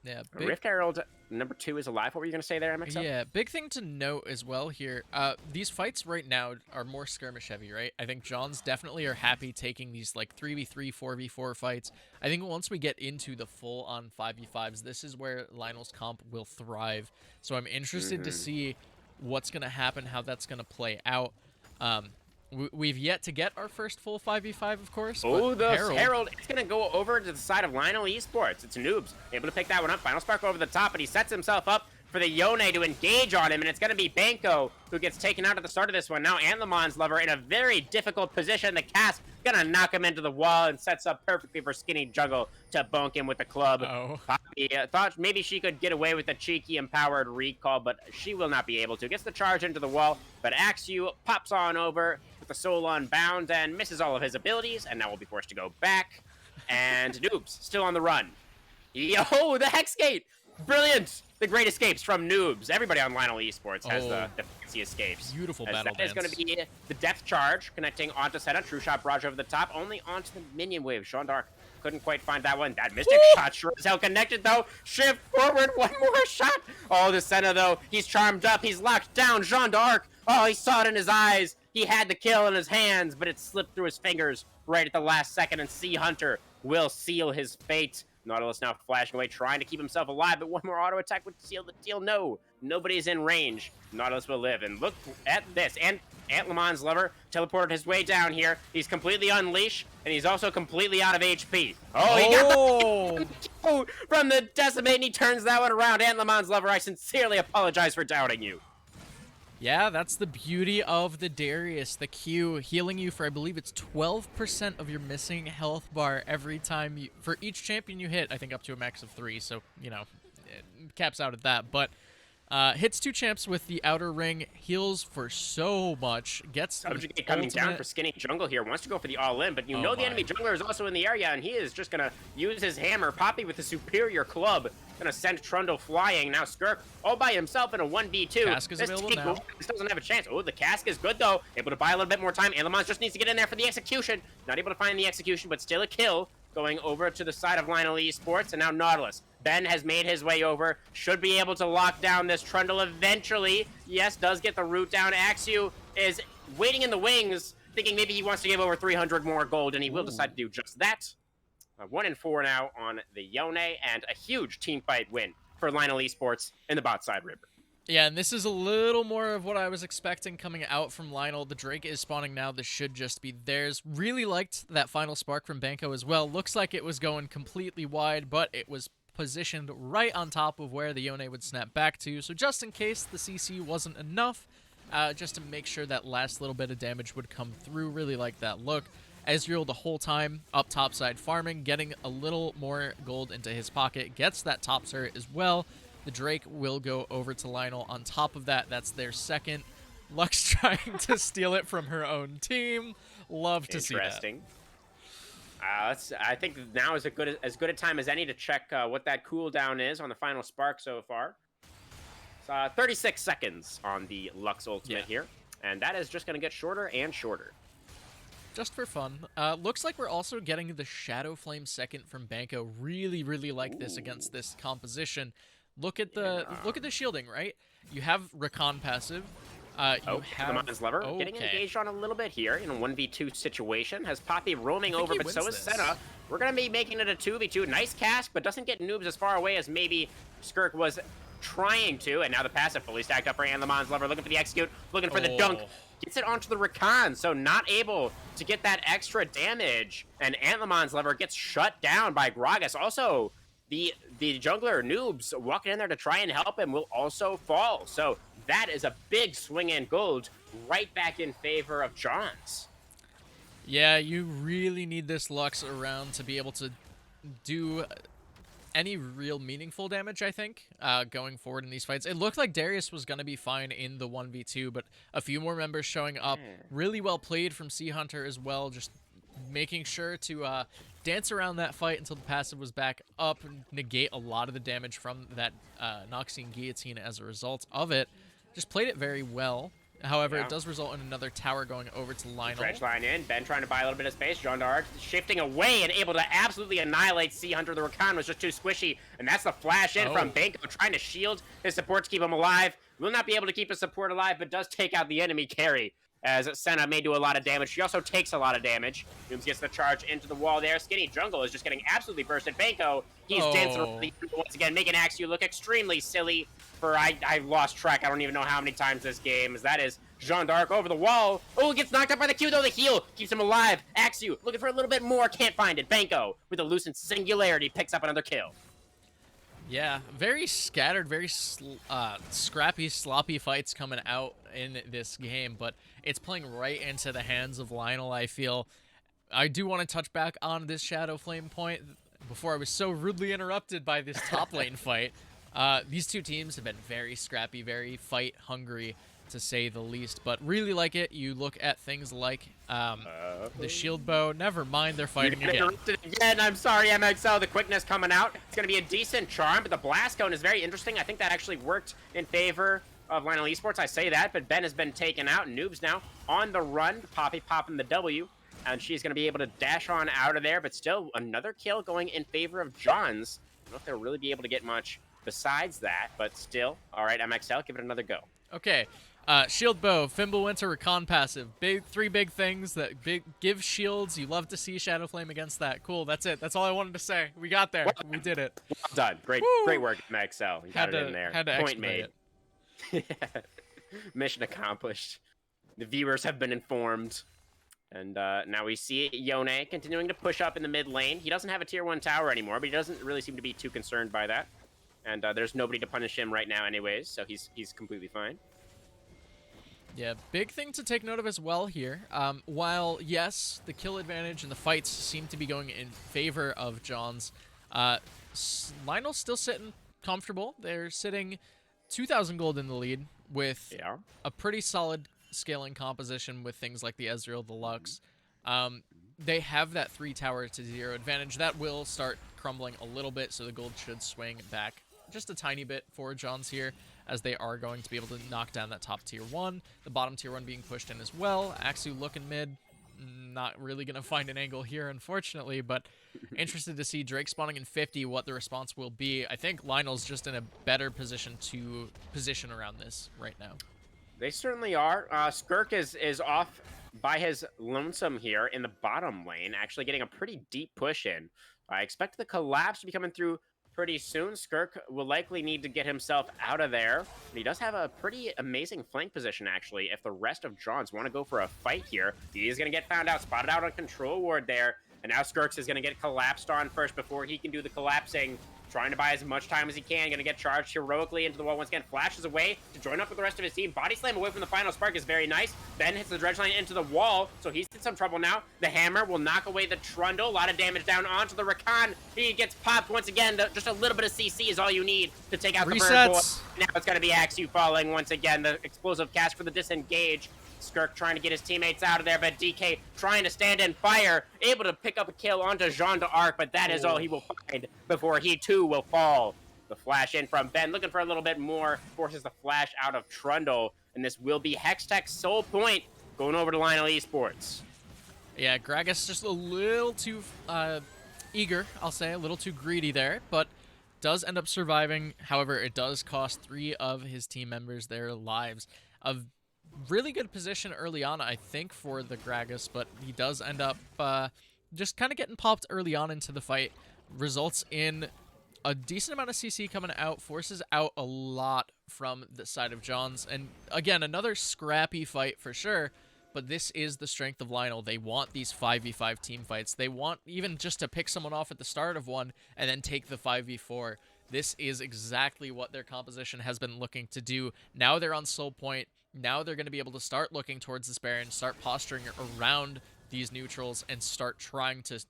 Yeah, Rift Herald number 2 is alive. What were you going to say there, MxL? Yeah, big thing to note as well here. These fights right now are more skirmish heavy, right? I think Jawns definitely are happy taking these like 3v3, 4v4 fights. I think once we get into the full-on 5v5s, this is where Lionel's comp will thrive. So I'm interested to see what's going to happen, how that's going to play out. We've yet to get our first full 5v5, of course. Oh, the Herald. It's going to go over to the side of Lionel Esports. It's Noobs able to pick that one up. Final Spark over the top, but he sets himself up for the Yone to engage on him, and it's going to be Banco who gets taken out at the start of this one. Now Antlemon's Lover in a very difficult position. The cast going to knock him into the wall and sets up perfectly for Skinny Jungle to bonk him with the club. Poppy thought maybe she could get away with a cheeky empowered recall, but she will not be able to. Gets the charge into the wall, but Axew pops on over with the Soul Unbound and misses all of his abilities, and now will be forced to go back. And Noobs still on the run. Yo, the Hex Gate! Brilliant! The great escapes from Noobs. Everybody on Lionel Esports has the fancy escapes. Beautiful battle dance. That is going to be the depth charge connecting onto Senna. True shot barrage over the top, only onto the minion wave. Jean d'Arc couldn't quite find that one. That Mystic shot sure as hell connected though. Shift forward, one more shot. Oh, the Senna though, he's charmed up, he's locked down. Jean d'Arc, oh, he saw it in his eyes. He had the kill in his hands, but it slipped through his fingers right at the last second, and Sea Hunter will seal his fate. Nautilus now flashing away, trying to keep himself alive, but one more auto attack would seal the deal. No, nobody's in range. Nautilus will live, and look at this. And Antlemon's Lover teleported his way down here. He's completely unleashed, and he's also completely out of HP. Oh, he got the from the Decimate, and he turns that one around. Antlemon's Lover, I sincerely apologize for doubting you. Yeah, that's the beauty of the Darius, the Q, healing you for, I believe it's 12% of your missing health bar every time you, for each champion you hit, I think up to a max of 3, so, you know, it caps out at that, but hits 2 champs with the outer ring, heals for so much, gets Subjugate coming down for Skinny Jungle here, wants to go for the all-in, but you know the enemy jungler is also in the area, and he is just going to use his hammer. Poppy with a superior club, going to send Trundle flying. Now Skirk all by himself in a 1v2. Cask is available now. This doesn't have a chance. Oh, the Cask is good though, able to buy a little bit more time. Antlemons just needs to get in there for the execution. Not able to find the execution, but still a kill. Going over to the side of Lionel Esports, and now Nautilus. Ben has made his way over, should be able to lock down this Trundle eventually. Yes, does get the root down. Axew is waiting in the wings, thinking maybe he wants to give over 300 more gold, and he will decide to do just that. 1-4 now on the Yone, and a huge team fight win for Lionel Esports in the bot side river. Yeah, and this is a little more of what I was expecting coming out from Lionel. The Drake is spawning now. This should just be theirs. Really liked that final spark from Banco as well. Looks like it was going completely wide, but it was positioned right on top of where the Yone would snap back to. So just in case the CC wasn't enough, just to make sure that last little bit of damage would come through. Really like that look. Ezreal the whole time up topside farming, getting a little more gold into his pocket. Gets that top turret as well. The Drake will go over to Lionel. On top of that, that's their second. Lux trying to steal it from her own team. Love to see that. Interesting. I think now is as good a time as any to check what that cooldown is on the final spark so far. It's 36 seconds on the Lux ultimate here, and that is just going to get shorter and shorter. Just for fun. Looks like we're also getting the Shadow Flame second from Banco. Really, really like this against this composition. Look at the shielding, right? You have Recon passive. You have the Lever getting engaged on a little bit here in a 1v2 situation. Has Poppy roaming over, but so is Senna. We're going to be making it a 2v2. Nice Cask, but doesn't get Noobs as far away as maybe Skirk was trying to. And now the passive fully stacked up for Antlemon's Lover, looking for the execute, looking for the dunk. Gets it onto the Recon, so not able to get that extra damage. And Antlemon's Lover gets shut down by Gragas. Also, the jungler Noobs walking in there to try and help him will also fall. So that is a big swing in gold right back in favor of Jawns. Yeah, you really need this Lux around to be able to do any real meaningful damage, I think, going forward in these fights. It looked like Darius was going to be fine in the 1v2, but a few more members showing up. Really well played from Sea Hunter as well, just making sure to dance around that fight until the passive was back up and negate a lot of the damage from that Noxian Guillotine as a result of it. Just played it very well. However, it does result in another tower going over to Lionel. Dredge line in. Ben trying to buy a little bit of space. Jawns shifting away and able to absolutely annihilate Sea Hunter. The Rakan was just too squishy. And that's the flash in from Banco, trying to shield his support to keep him alive. Will not be able to keep his support alive, but does take out the enemy carry, as Senna may do a lot of damage. She also takes a lot of damage. Dooms gets the charge into the wall there. Skinny Jungle is just getting absolutely bursted. Banco, he's dancing once again, making Axu look extremely silly for, I lost track. I don't even know how many times this game is. That is Jeanne d'Arc over the wall. Oh, gets knocked out by the Q, though. The heal keeps him alive. Axu looking for a little bit more. Can't find it. Banco, with a Lucent Singularity, picks up another kill. Yeah, very scattered, very scrappy, sloppy fights coming out in this game, but it's playing right into the hands of Lionel, I feel. I do want to touch back on this Shadow Flame point before I was so rudely interrupted by this top lane fight. These two teams have been very scrappy, very fight-hungry, to say the least, but really like it. You look at things like the shield bow. Never mind, they're fighting again. I'm sorry, MxL. The quickness coming out. It's going to be a decent charm, but the blast cone is very interesting. I think that actually worked in favor of Lionel Esports. I say that, but Ben has been taken out. Noob's now on the run. Poppy popping the W, and she's going to be able to dash on out of there, but still another kill going in favor of Jawns. I don't know if they'll really be able to get much besides that, but still. All right, MxL, give it another go. Okay. Shield bow, Fimbulwinter, Rakan passive. Three big things that give shields. You love to see Shadow Flame against that. Cool, that's it. That's all I wanted to say. We got there. We did it. Well done. Great work, MxL. You got it in there. Had to Point made. Mission accomplished. The viewers have been informed. And now we see Yone continuing to push up in the mid lane. He doesn't have a tier 1 tower anymore, but he doesn't really seem to be too concerned by that. And there's nobody to punish him right now anyways, so he's completely fine. Yeah, big thing to take note of as well here. While, yes, the kill advantage and the fights seem to be going in favor of Jawns, Lionel's still sitting comfortable. They're sitting 2,000 gold in the lead with a pretty solid scaling composition with things like the Ezreal, the Lux. They have that 3 tower to 0 advantage. That will start crumbling a little bit, so the gold should swing back just a tiny bit for Jawns here, as they are going to be able to knock down that top tier 1. The bottom tier 1 being pushed in as well. Axu looking mid. Not really going to find an angle here, unfortunately, but interested to see Drake spawning in 50, what the response will be. I think Lionel's just in a better position to position around this right now. They certainly are. Skirk is off by his lonesome here in the bottom lane, actually getting a pretty deep push in. I expect the collapse to be coming through pretty soon. Skirk will likely need to get himself out of there, but he does have a pretty amazing flank position, actually. If the rest of Jawns want to go for a fight here, he is going to get found out, spotted out on control ward there, and now Skirks is going to get collapsed on first before he can do the collapsing. Trying to buy as much time as he can. Going to get charged heroically into the wall once again. Flashes away to join up with the rest of his team. Body slam away from the final spark is very nice. Ben hits the dredge line into the wall, so he's in some trouble now. The hammer will knock away the Trundle. A lot of damage down onto the Rakan. He gets popped once again. Just a little bit of CC is all you need to take out the bird boy. Now it's going to be Axu falling once again. The explosive cast for the disengage. Skirk trying to get his teammates out of there, but DK trying to stand and fire, able to pick up a kill onto Jeanne d'Arc, but that is all he will find before he too will fall. The flash in from Ben, looking for a little bit more, forces the flash out of Trundle, and this will be Hextech's sole point going over to Lionel Esports. Yeah, Gragas just a little too eager, I'll say, a little too greedy there, but does end up surviving. However, it does cost 3 of his team members their lives. Of really good position early on, I think, for the Gragas, but he does end up just kind of getting popped early on into the fight. Results in a decent amount of CC coming out, forces out a lot from the side of Jawns. And again, another scrappy fight for sure, but this is the strength of Lionel. They want these 5v5 team fights. They want even just to pick someone off at the start of one and then take the 5v4. This is exactly what their composition has been looking to do. Now they're on soul point. Now they're going to be able to start looking towards this Baron, start posturing around these neutrals, and start trying to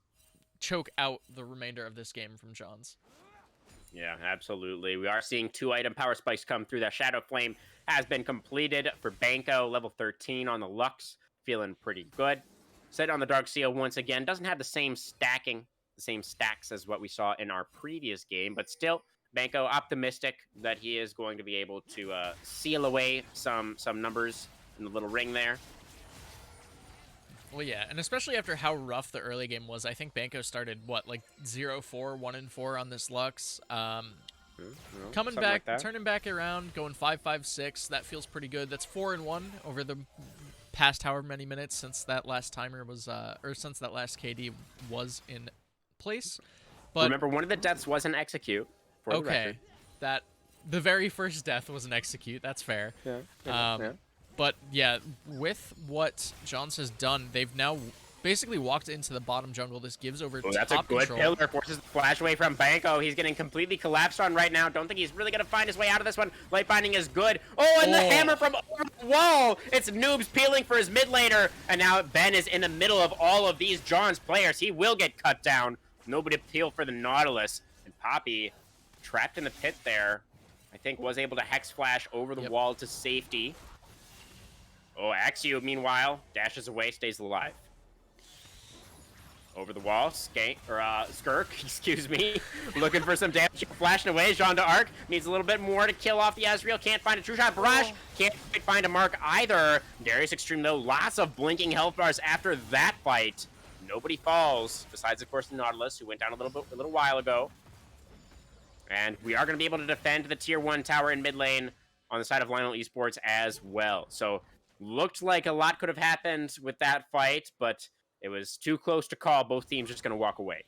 choke out the remainder of this game from Jawns. Yeah, absolutely. We are seeing 2-item power spikes come through. That Shadow Flame has been completed for Banco, level 13 on the Lux. Feeling pretty good. Set on the Dark Seal once again. Doesn't have the same stacks as what we saw in our previous game, but still, Banco optimistic that he is going to be able to seal away some numbers in the little ring there. Well, yeah, and especially after how rough the early game was, I think Banco started, what, like 0-4, 1-4 on this Lux. Coming back, like turning back around, going 5-5-6, that feels pretty good. That's 4-1 over the past however many minutes since that last timer was, or since that last KD was in place. But remember, one of the deaths was an execute. For the record. The very first death was an execute. That's fair. Yeah. But yeah, with what Jawns has done, they've now basically walked into the bottom jungle. This gives over top that's a good control. pillar. Forces the flash away from Banco. He's getting completely collapsed on right now. Don't think he's really going to find his way out of this one. Light binding is good. Oh, and the hammer from over the wall. It's Noobs peeling for his mid laner. And now Ben is in the middle of all of these Jawns players. He will get cut down. Nobody peel for the Nautilus. And Poppy, trapped in the pit there, I think was able to Hex Flash over the wall to safety. Oh, Axio, meanwhile, dashes away, stays alive. Over the wall, Skirk, excuse me, looking for some damage, flashing away. Jean d'Arc needs a little bit more to kill off the Ezreal. Can't find a true shot. Barrage can't find a mark either. Darius Extreme, though, lots of blinking health bars after that fight. Nobody falls, besides, of course, the Nautilus, who went down a little while ago. And we are going to be able to defend the tier 1 tower in mid lane on the side of Lionel Esports as well. So, looked like a lot could have happened with that fight, but it was too close to call. Both teams just going to walk away.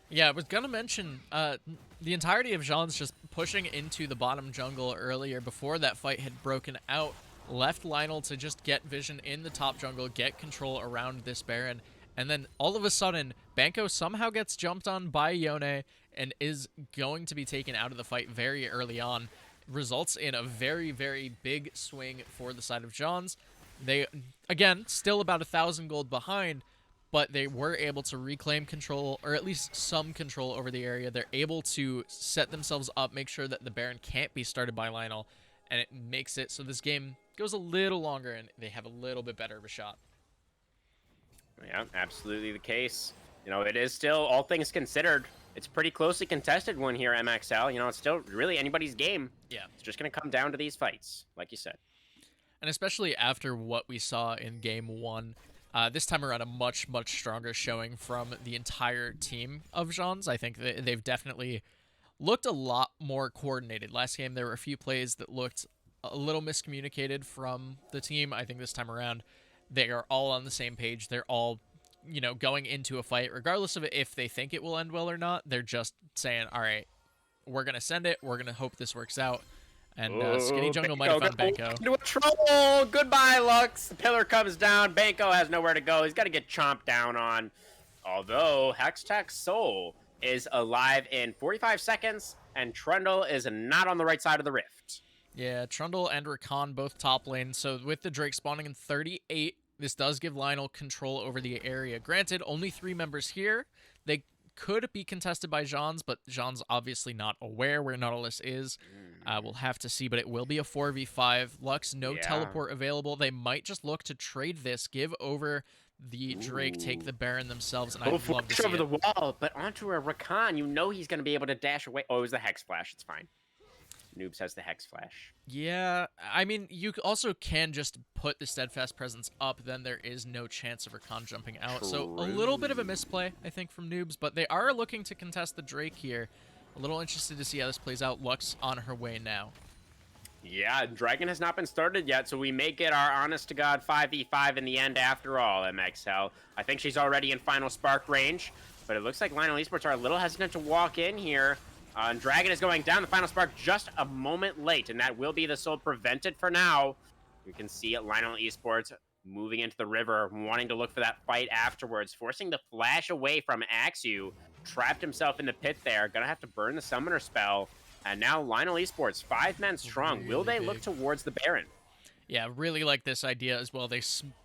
Yeah, I was going to mention the entirety of Jawns just pushing into the bottom jungle earlier before that fight had broken out, left Lionel to just get vision in the top jungle, get control around this Baron, and then all of a sudden, Banco somehow gets jumped on by Yone and is going to be taken out of the fight very early on. Results in a very, very big swing for the side of Jawns. They, again, still about 1,000 gold behind, but they were able to reclaim control, or at least some control over the area. They're able to set themselves up, make sure that the Baron can't be started by Lionel, and it makes it so this game goes a little longer, and they have a little bit better of a shot. Yeah, absolutely the case. You know, it is still, all things considered, it's a pretty closely contested one here, MxL. You know, it's still really anybody's game. Yeah. It's just going to come down to these fights, like you said. And especially after what we saw in Game 1, this time around a much, much stronger showing from the entire team of Jawns. I think they've definitely looked a lot more coordinated. Last game, there were a few plays that looked a little miscommunicated from the team. I think this time around, they are all on the same page. They're all, you know, going into a fight, regardless of if they think it will end well or not. They're just saying, all right, we're going to send it. We're going to hope this works out. And Skinny Jungle might have found Banco. Into a trouble. Goodbye, Lux. The pillar comes down. Banco has nowhere to go. He's got to get chomped down on. Although Hextech Soul is alive in 45 seconds, and Trundle is not on the right side of the rift. Yeah, Trundle and Rakan both top lane. So with the Drake spawning in 38, this does give Lionel control over the area. Granted, only 3 members here. They could be contested by Jawns, but Jawns obviously not aware where Nautilus is. We'll have to see, but it will be a 4v5. Lux, no teleport available. They might just look to trade this, give over the Drake, take the Baron themselves, and I'd love to see over the wall, but onto a Rakan. You know he's going to be able to dash away. Oh, it was the Hex Flash. It's fine. Noobs has the Hex Flash. Yeah, I mean, you also can just put the Steadfast Presence up, then there is no chance of Rakan jumping out. True. So a little bit of a misplay, I think, from Noobs, but they are looking to contest the Drake here. A little interested to see how this plays out. Lux on her way now. Yeah, Dragon has not been started yet, so we may get our honest-to-God 5v5 in the end after all, MxL. I think she's already in final spark range, but it looks like Lionel Esports are a little hesitant to walk in here. And Dragon is going down. The final spark just a moment late, and that will be the soul prevented for now. You can see Lionel Esports moving into the river, wanting to look for that fight afterwards, forcing the flash away from Axu. trapped himself in the pit there. Gonna have to burn the summoner spell. And now Lionel Esports, 5 men strong. Really Will they big. look towards the Baron? Yeah, really like this idea as well. They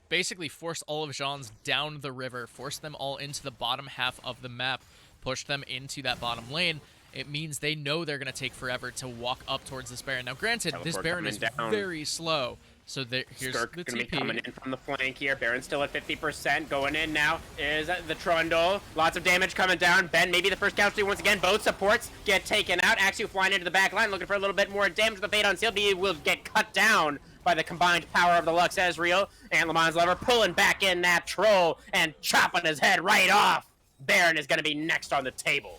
basically forced all of Jawns down the river, forced them all into the bottom half of the map, pushed them into that bottom lane. It means they know they're going to take forever to walk up towards this Baron. Now, granted, this Baron is very slow. So here's Skirk the gonna TP. be coming in from the flank here. Baron's still at 50%. Going in now is the Trundle. Lots of damage coming down. Ben, maybe the first casualty once again. Both supports get taken out. Axu flying into the back line, looking for a little bit more damage. The Fate on Seal will get cut down by the combined power of the Lux Ezreal. And Le Mans Lover pulling back in that troll and chopping his head right off. Baron is going to be next on the table.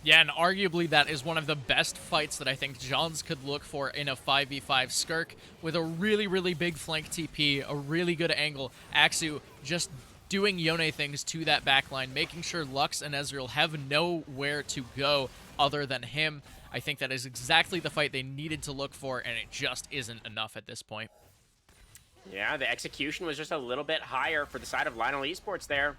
Yeah, and arguably that is one of the best fights that I think Jawns could look for in a 5v5 Skirk with a really, really big flank TP, a really good angle. Axu just doing Yone things to that backline, making sure Lux and Ezreal have nowhere to go other than him. I think that is exactly the fight they needed to look for, and it just isn't enough at this point. Yeah, the execution was just a little bit higher for the side of Lionel Esports there.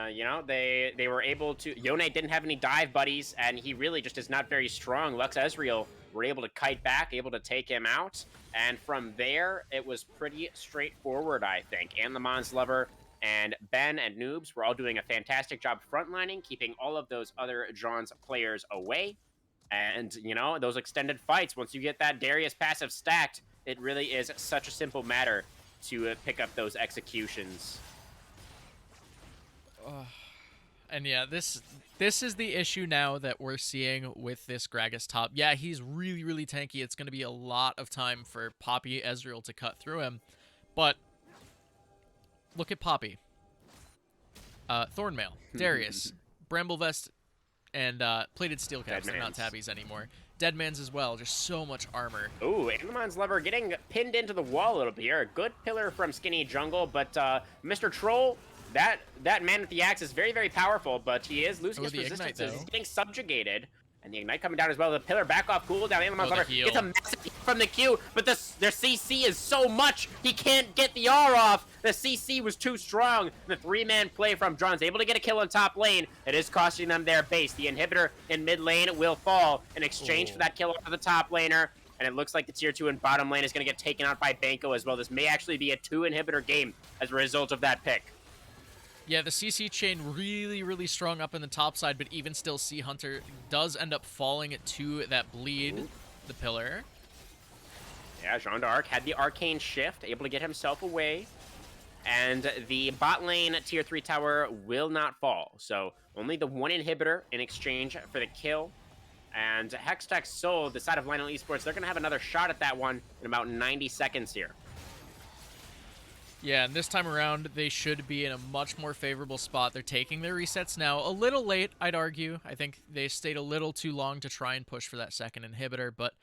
You know, they were able to... Yone didn't have any dive buddies, and he really just is not very strong. Lux Ezreal were able to kite back, able to take him out. And from there, it was pretty straightforward, I think. And Le Mans Lover and Ben and Noobs were all doing a fantastic job frontlining, keeping all of those other Jawns players away. And, you know, those extended fights, once you get that Darius passive stacked, it really is such a simple matter to pick up those executions. And yeah, this is the issue now that we're seeing with this Gragas top. Yeah, he's really, really tanky. It's going to be a lot of time for Poppy Ezreal to cut through him. But look at Poppy. Thornmail, Darius, Bramblevest, and Plated Steel Caps. They're not tabbies anymore. Deadman's as well, just so much armor. Ooh, Animon's Lover getting pinned into the wall a little bit here. A good pillar from Skinny Jungle, but Mr. Troll... That man with the axe is very, very powerful, but he is losing his resistances. He's getting subjugated. And the Ignite coming down as well. The pillar back off cooldown. Animon's Lover gets a massive hit from the Q, but their CC is so much, he can't get the R off. The CC was too strong. The 3-man play from Jawns able to get a kill in top lane. It is costing them their base. The inhibitor in mid lane will fall in exchange for that kill off of the top laner. And it looks like the tier 2 in bottom lane is going to get taken out by Banco as well. This may actually be a 2-inhibitor game as a result of that pick. Yeah, the CC chain really, really strong up in the top side, but even still, Sea Hunter does end up falling to that bleed, the pillar. Yeah, Jean d'Arc had the arcane shift, able to get himself away. And the bot lane tier 3 tower will not fall. So only the 1 inhibitor in exchange for the kill. And Hextech Soul, the side of Lionel Esports, they're going to have another shot at that one in about 90 seconds here. Yeah, and this time around, they should be in a much more favorable spot. They're taking their resets now. A little late, I'd argue. I think they stayed a little too long to try and push for that second inhibitor, but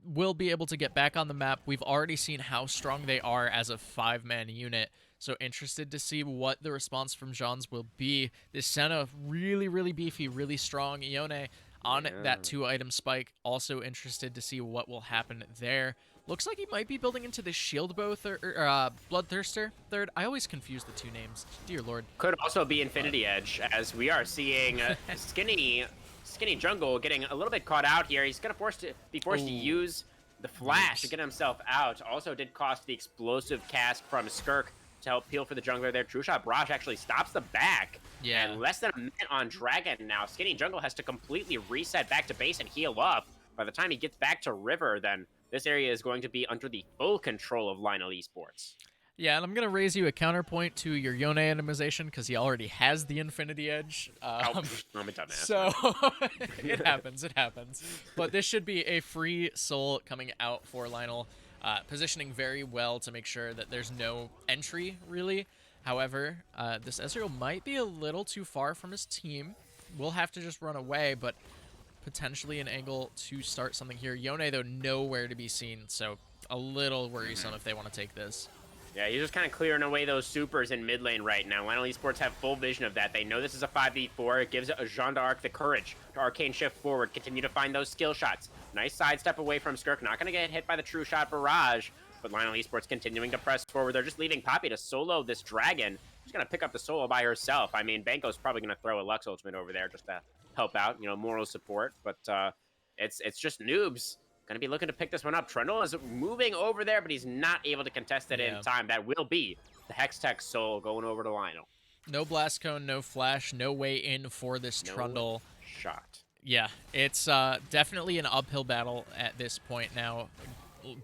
will be able to get back on the map. We've already seen how strong they are as a 5-man unit, so interested to see what the response from Jawns will be. This Senna, really, really beefy, really strong. Ione on that 2-item spike. Also interested to see what will happen there. Looks like he might be building into the Shield Bow Bloodthirster third. I always confuse the two names. Dear Lord. Could also be Infinity Edge, as we are seeing Skinny Jungle getting a little bit caught out here. He's going to be forced to use the flash to get himself out. Also did cost the explosive cast from Skirk to help peel for the jungler there. True Shot Barrage actually stops the back. Yeah. And less than a minute on Dragon now. Skinny Jungle has to completely reset back to base and heal up. By the time he gets back to River, then this area is going to be under the full control of Lionel Esports. Yeah, and I'm going to raise you a counterpoint to your Yone animization because he already has the Infinity Edge. So it happens, it happens. But this should be a free soul coming out for Lionel, positioning very well to make sure that there's no entry, really. However, this Ezreal might be a little too far from his team. We'll have to just run away, but potentially an angle to start something here. Yone, though, nowhere to be seen, so a little worrisome if they want to take this. Yeah, he's just kind of clearing away those supers in mid lane right now. Lionel Esports have full vision of that. They know this is a 5v4. It gives Jean d'Arc the courage to arcane shift forward, continue to find those skill shots. Nice sidestep away from Skirk. Not going to get hit by the True Shot Barrage, but Lionel Esports continuing to press forward. They're just leaving Poppy to solo this dragon. she's going to pick up the solo by herself. I mean, Banko's probably going to throw a Lux Ultimate over there just to help out, moral support. But it's just Noobs going to be looking to pick this one up. Trundle is moving over there, but he's not able to contest it in time. That will be the Hextech Soul going over to Lionel. No Blast Cone, no Flash, no way in for this Trundle. Shot. Yeah, it's definitely an uphill battle at this point now.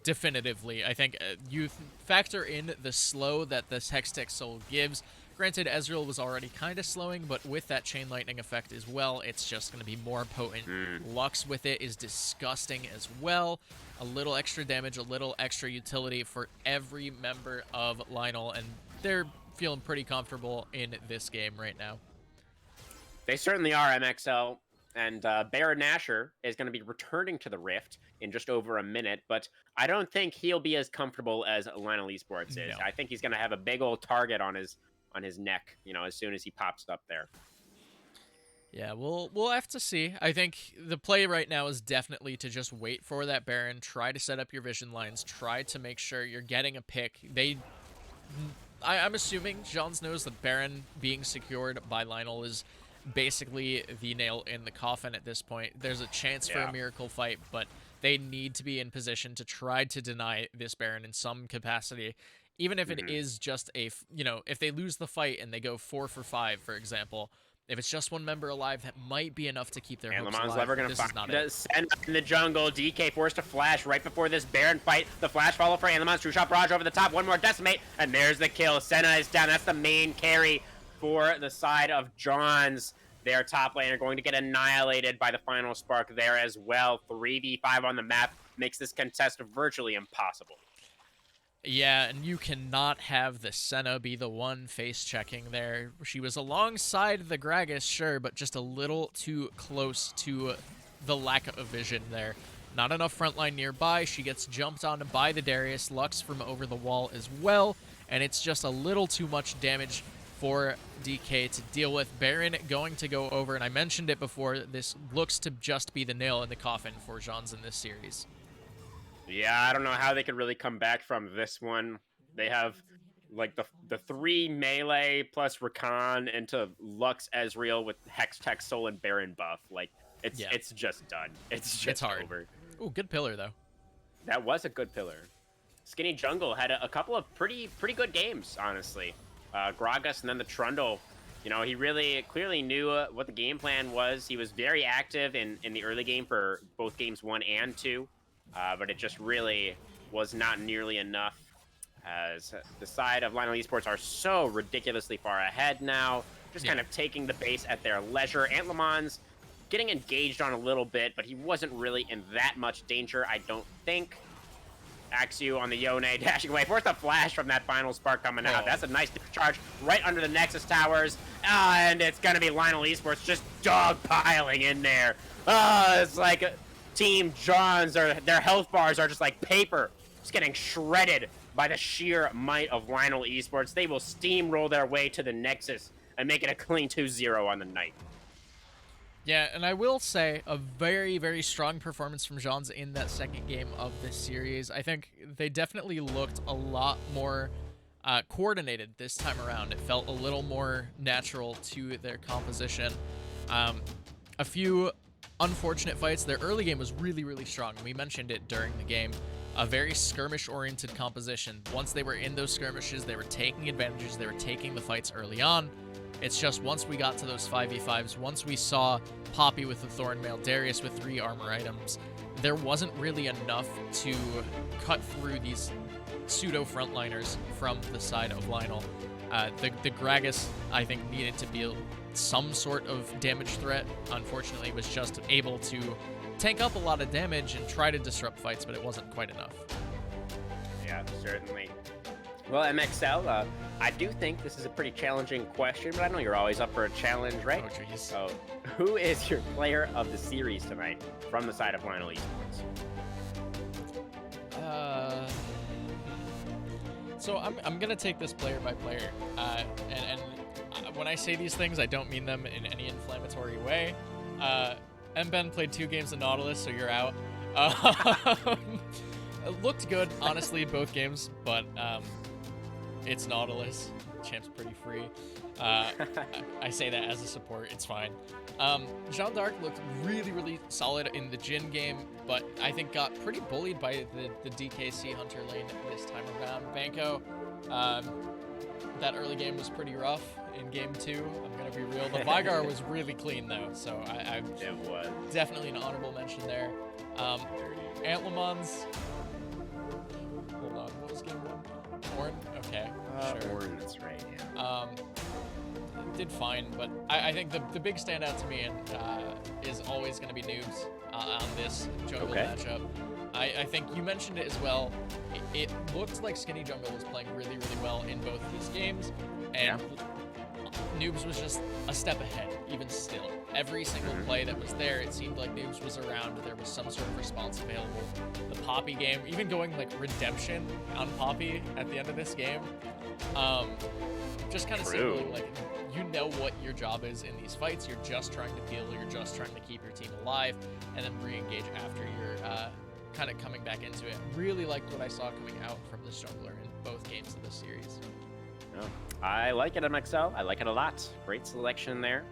Definitively. I think you factor in the slow that this Hextech Soul gives. Granted, Ezreal was already kind of slowing, but with that Chain Lightning effect as well, it's just going to be more potent. Lux with it is disgusting as well. A little extra damage, a little extra utility for every member of Lionel, and they're feeling pretty comfortable in this game right now. They certainly are, MxL. And Baron Nashor is going to be returning to the Rift in just over a minute, but I don't think he'll be as comfortable as Lionel Esports is. No. I think he's going to have a big old target on his neck, as soon as he pops up there. Yeah, we'll have to see. I think the play right now is definitely to just wait for that Baron, try to set up your vision lines, try to make sure you're getting a pick. I'm assuming Jawns knows that Baron being secured by Lionel is basically the nail in the coffin at this point. There's a chance for a miracle fight, but they need to be in position to try to deny this Baron in some capacity. Even if it is just if they lose the fight and they go 4 for 5, for example, if it's just one member alive, that might be enough to keep their hopes alive. Never going to find the Senna in the jungle. DK forced to flash right before this Baron fight. The flash follow for Anlemon's True Shot Barrage over the top. One more Decimate, and there's the kill. Senna is down. That's the main carry for the side of Jawns. Their top lane are going to get annihilated by the final spark there as well. 3v5 on the map makes this contest virtually impossible. Yeah, and you cannot have the Senna be the one face-checking there. She was alongside the Gragas, sure, but just a little too close to the lack of vision there. Not enough frontline nearby. She gets jumped on by the Darius. Lux from over the wall as well, and it's just a little too much damage for DK to deal with. Baron going to go over, and I mentioned it before, this looks to just be the nail in the coffin for Jawns in this series. Yeah, I don't know how they could really come back from this one. They have like the 3 melee plus Rakan into Lux Ezreal with Hextech Soul and Baron buff. Like it's just done. It's hard. over. Ooh, good pillar though. That was a good pillar. Skinny Jungle had a couple of pretty good games, honestly. Gragas and then the Trundle. He really clearly knew what the game plan was. He was very active in the early game for both games 1 and 2. But it just really was not nearly enough, as the side of Lionel Esports are so ridiculously far ahead now, just kind of taking the base at their leisure. Antlemon's getting engaged on a little bit, but he wasn't really in that much danger, I don't think. Axu on the Yone, dashing away. Forced a flash from that final spark coming out. That's a nice charge right under the Nexus towers. And it's going to be Lionel Esports just dogpiling in there. It's like Team Jawns, their health bars are just like paper, just getting shredded by the sheer might of Lionel Esports. They will steamroll their way to the Nexus and make it a clean 2-0 on the night. Yeah, and I will say a very, very strong performance from Jawns in that second game of this series. I think they definitely looked a lot more coordinated this time around. It felt a little more natural to their composition. A few unfortunate fights. Their early game was really, really strong. We mentioned it during the game. A very skirmish-oriented composition. Once they were in those skirmishes, they were taking advantages. They were taking the fights early on. It's just once we got to those 5v5s, once we saw Poppy with the Thornmail, Darius with 3 armor items, there wasn't really enough to cut through these pseudo-frontliners from the side of Lionel. The Gragas, I think, needed to be some sort of damage threat. Unfortunately, was just able to tank up a lot of damage and try to disrupt fights, but it wasn't quite enough. Yeah, certainly. Well, MxL, I do think this is a pretty challenging question, but I know you're always up for a challenge, right? Oh, jeez. So, who is your player of the series tonight from the side of Lionel Esports? So I'm gonna take this player by player, and when I say these things, I don't mean them in any inflammatory way. MBen played 2 games of Nautilus, so you're out. It looked good, honestly, both games, but it's Nautilus. champ's pretty free. I say that as a support. It's fine. Jean d'Arc looked really, really solid in the Jhin game, but I think got pretty bullied by the DKC Hunter lane this time around. Banco, that early game was pretty rough in game 2. I'm going to be real. The Vigar was really clean, though, so it was definitely an honorable mention there. Antlemon's... Hold on, what was game 1? Ornn? Okay, sure. Ornn, that's right, yeah. Did fine, but I think the big standout to me is always going to be Noobs on this jungle matchup. I think you mentioned it as well. It looked like Skinny Jungle was playing really, really well in both of these games, and Noobs was just a step ahead, even still. Every single play that was there, it seemed like Noobs was around. There was some sort of response available. The Poppy game, even going like redemption on Poppy at the end of this game, just kind of seemed like you know what your job is in these fights. You're just trying to peel, you're just trying to keep your team alive, and then re-engage after you're kind of coming back into it. Really liked what I saw coming out from this jungler in both games of this series. I like it, MxL. I like it a lot. Great selection there,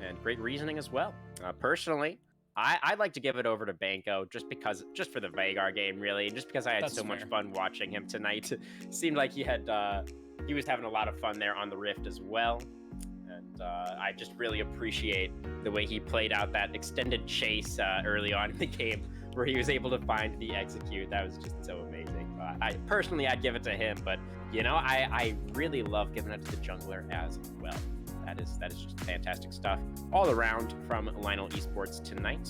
and great reasoning as well. Personally, I'd like to give it over to Banco just for the Veigar game, really, just because I had so much fun watching him tonight. Seemed like he was having a lot of fun there on the Rift as well. And I just really appreciate the way he played out that extended chase early on in the game, where he was able to find the execute. That was just so amazing. I'd give it to him, but you know, I really love giving it to the jungler as well. That is just fantastic stuff all around from Lionel Esports tonight.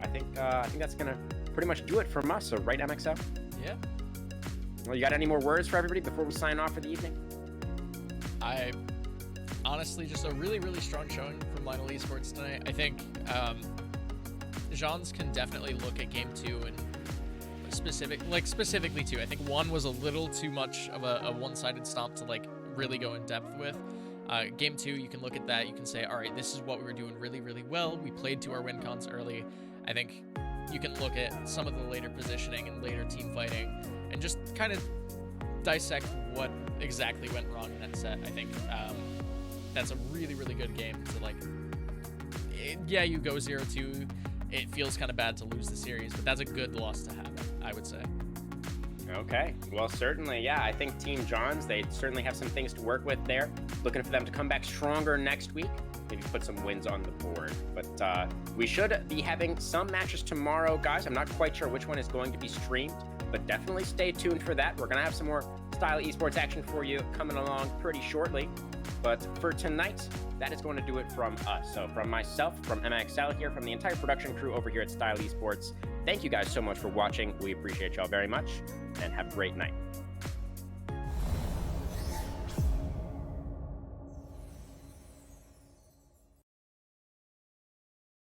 I think that's gonna pretty much do it from us. So right, MxL? Yeah. Well, you got any more words for everybody before we sign off for the evening? I honestly, just a really, really strong showing from Lionel Esports tonight. I think Jawns can definitely look at game 2 and specifically 2. I think 1 was a little too much of a one-sided stomp to like really go in depth with. Game 2, you can look at that. You can say, all right, this is what we were doing really, really well. We played to our win cons early. I think you can look at some of the later positioning and later team fighting and just kind of dissect what exactly went wrong in that set. I think that's a really, really good game to like, you go 0-2. It feels kind of bad to lose the series, but that's a good loss to have, I would say. Okay, well, certainly, yeah. I think Team Jawns, they certainly have some things to work with there. Looking for them to come back stronger next week, maybe put some wins on the board. But we should be having some matches tomorrow, guys. I'm not quite sure which one is going to be streamed, but definitely stay tuned for that. We're going to have some more Style Esports action for you coming along pretty shortly. But for tonight, that is going to do it from us. So from myself, from MxL here, from the entire production crew over here at Style Esports, thank you guys so much for watching. We appreciate y'all very much, and have a great night.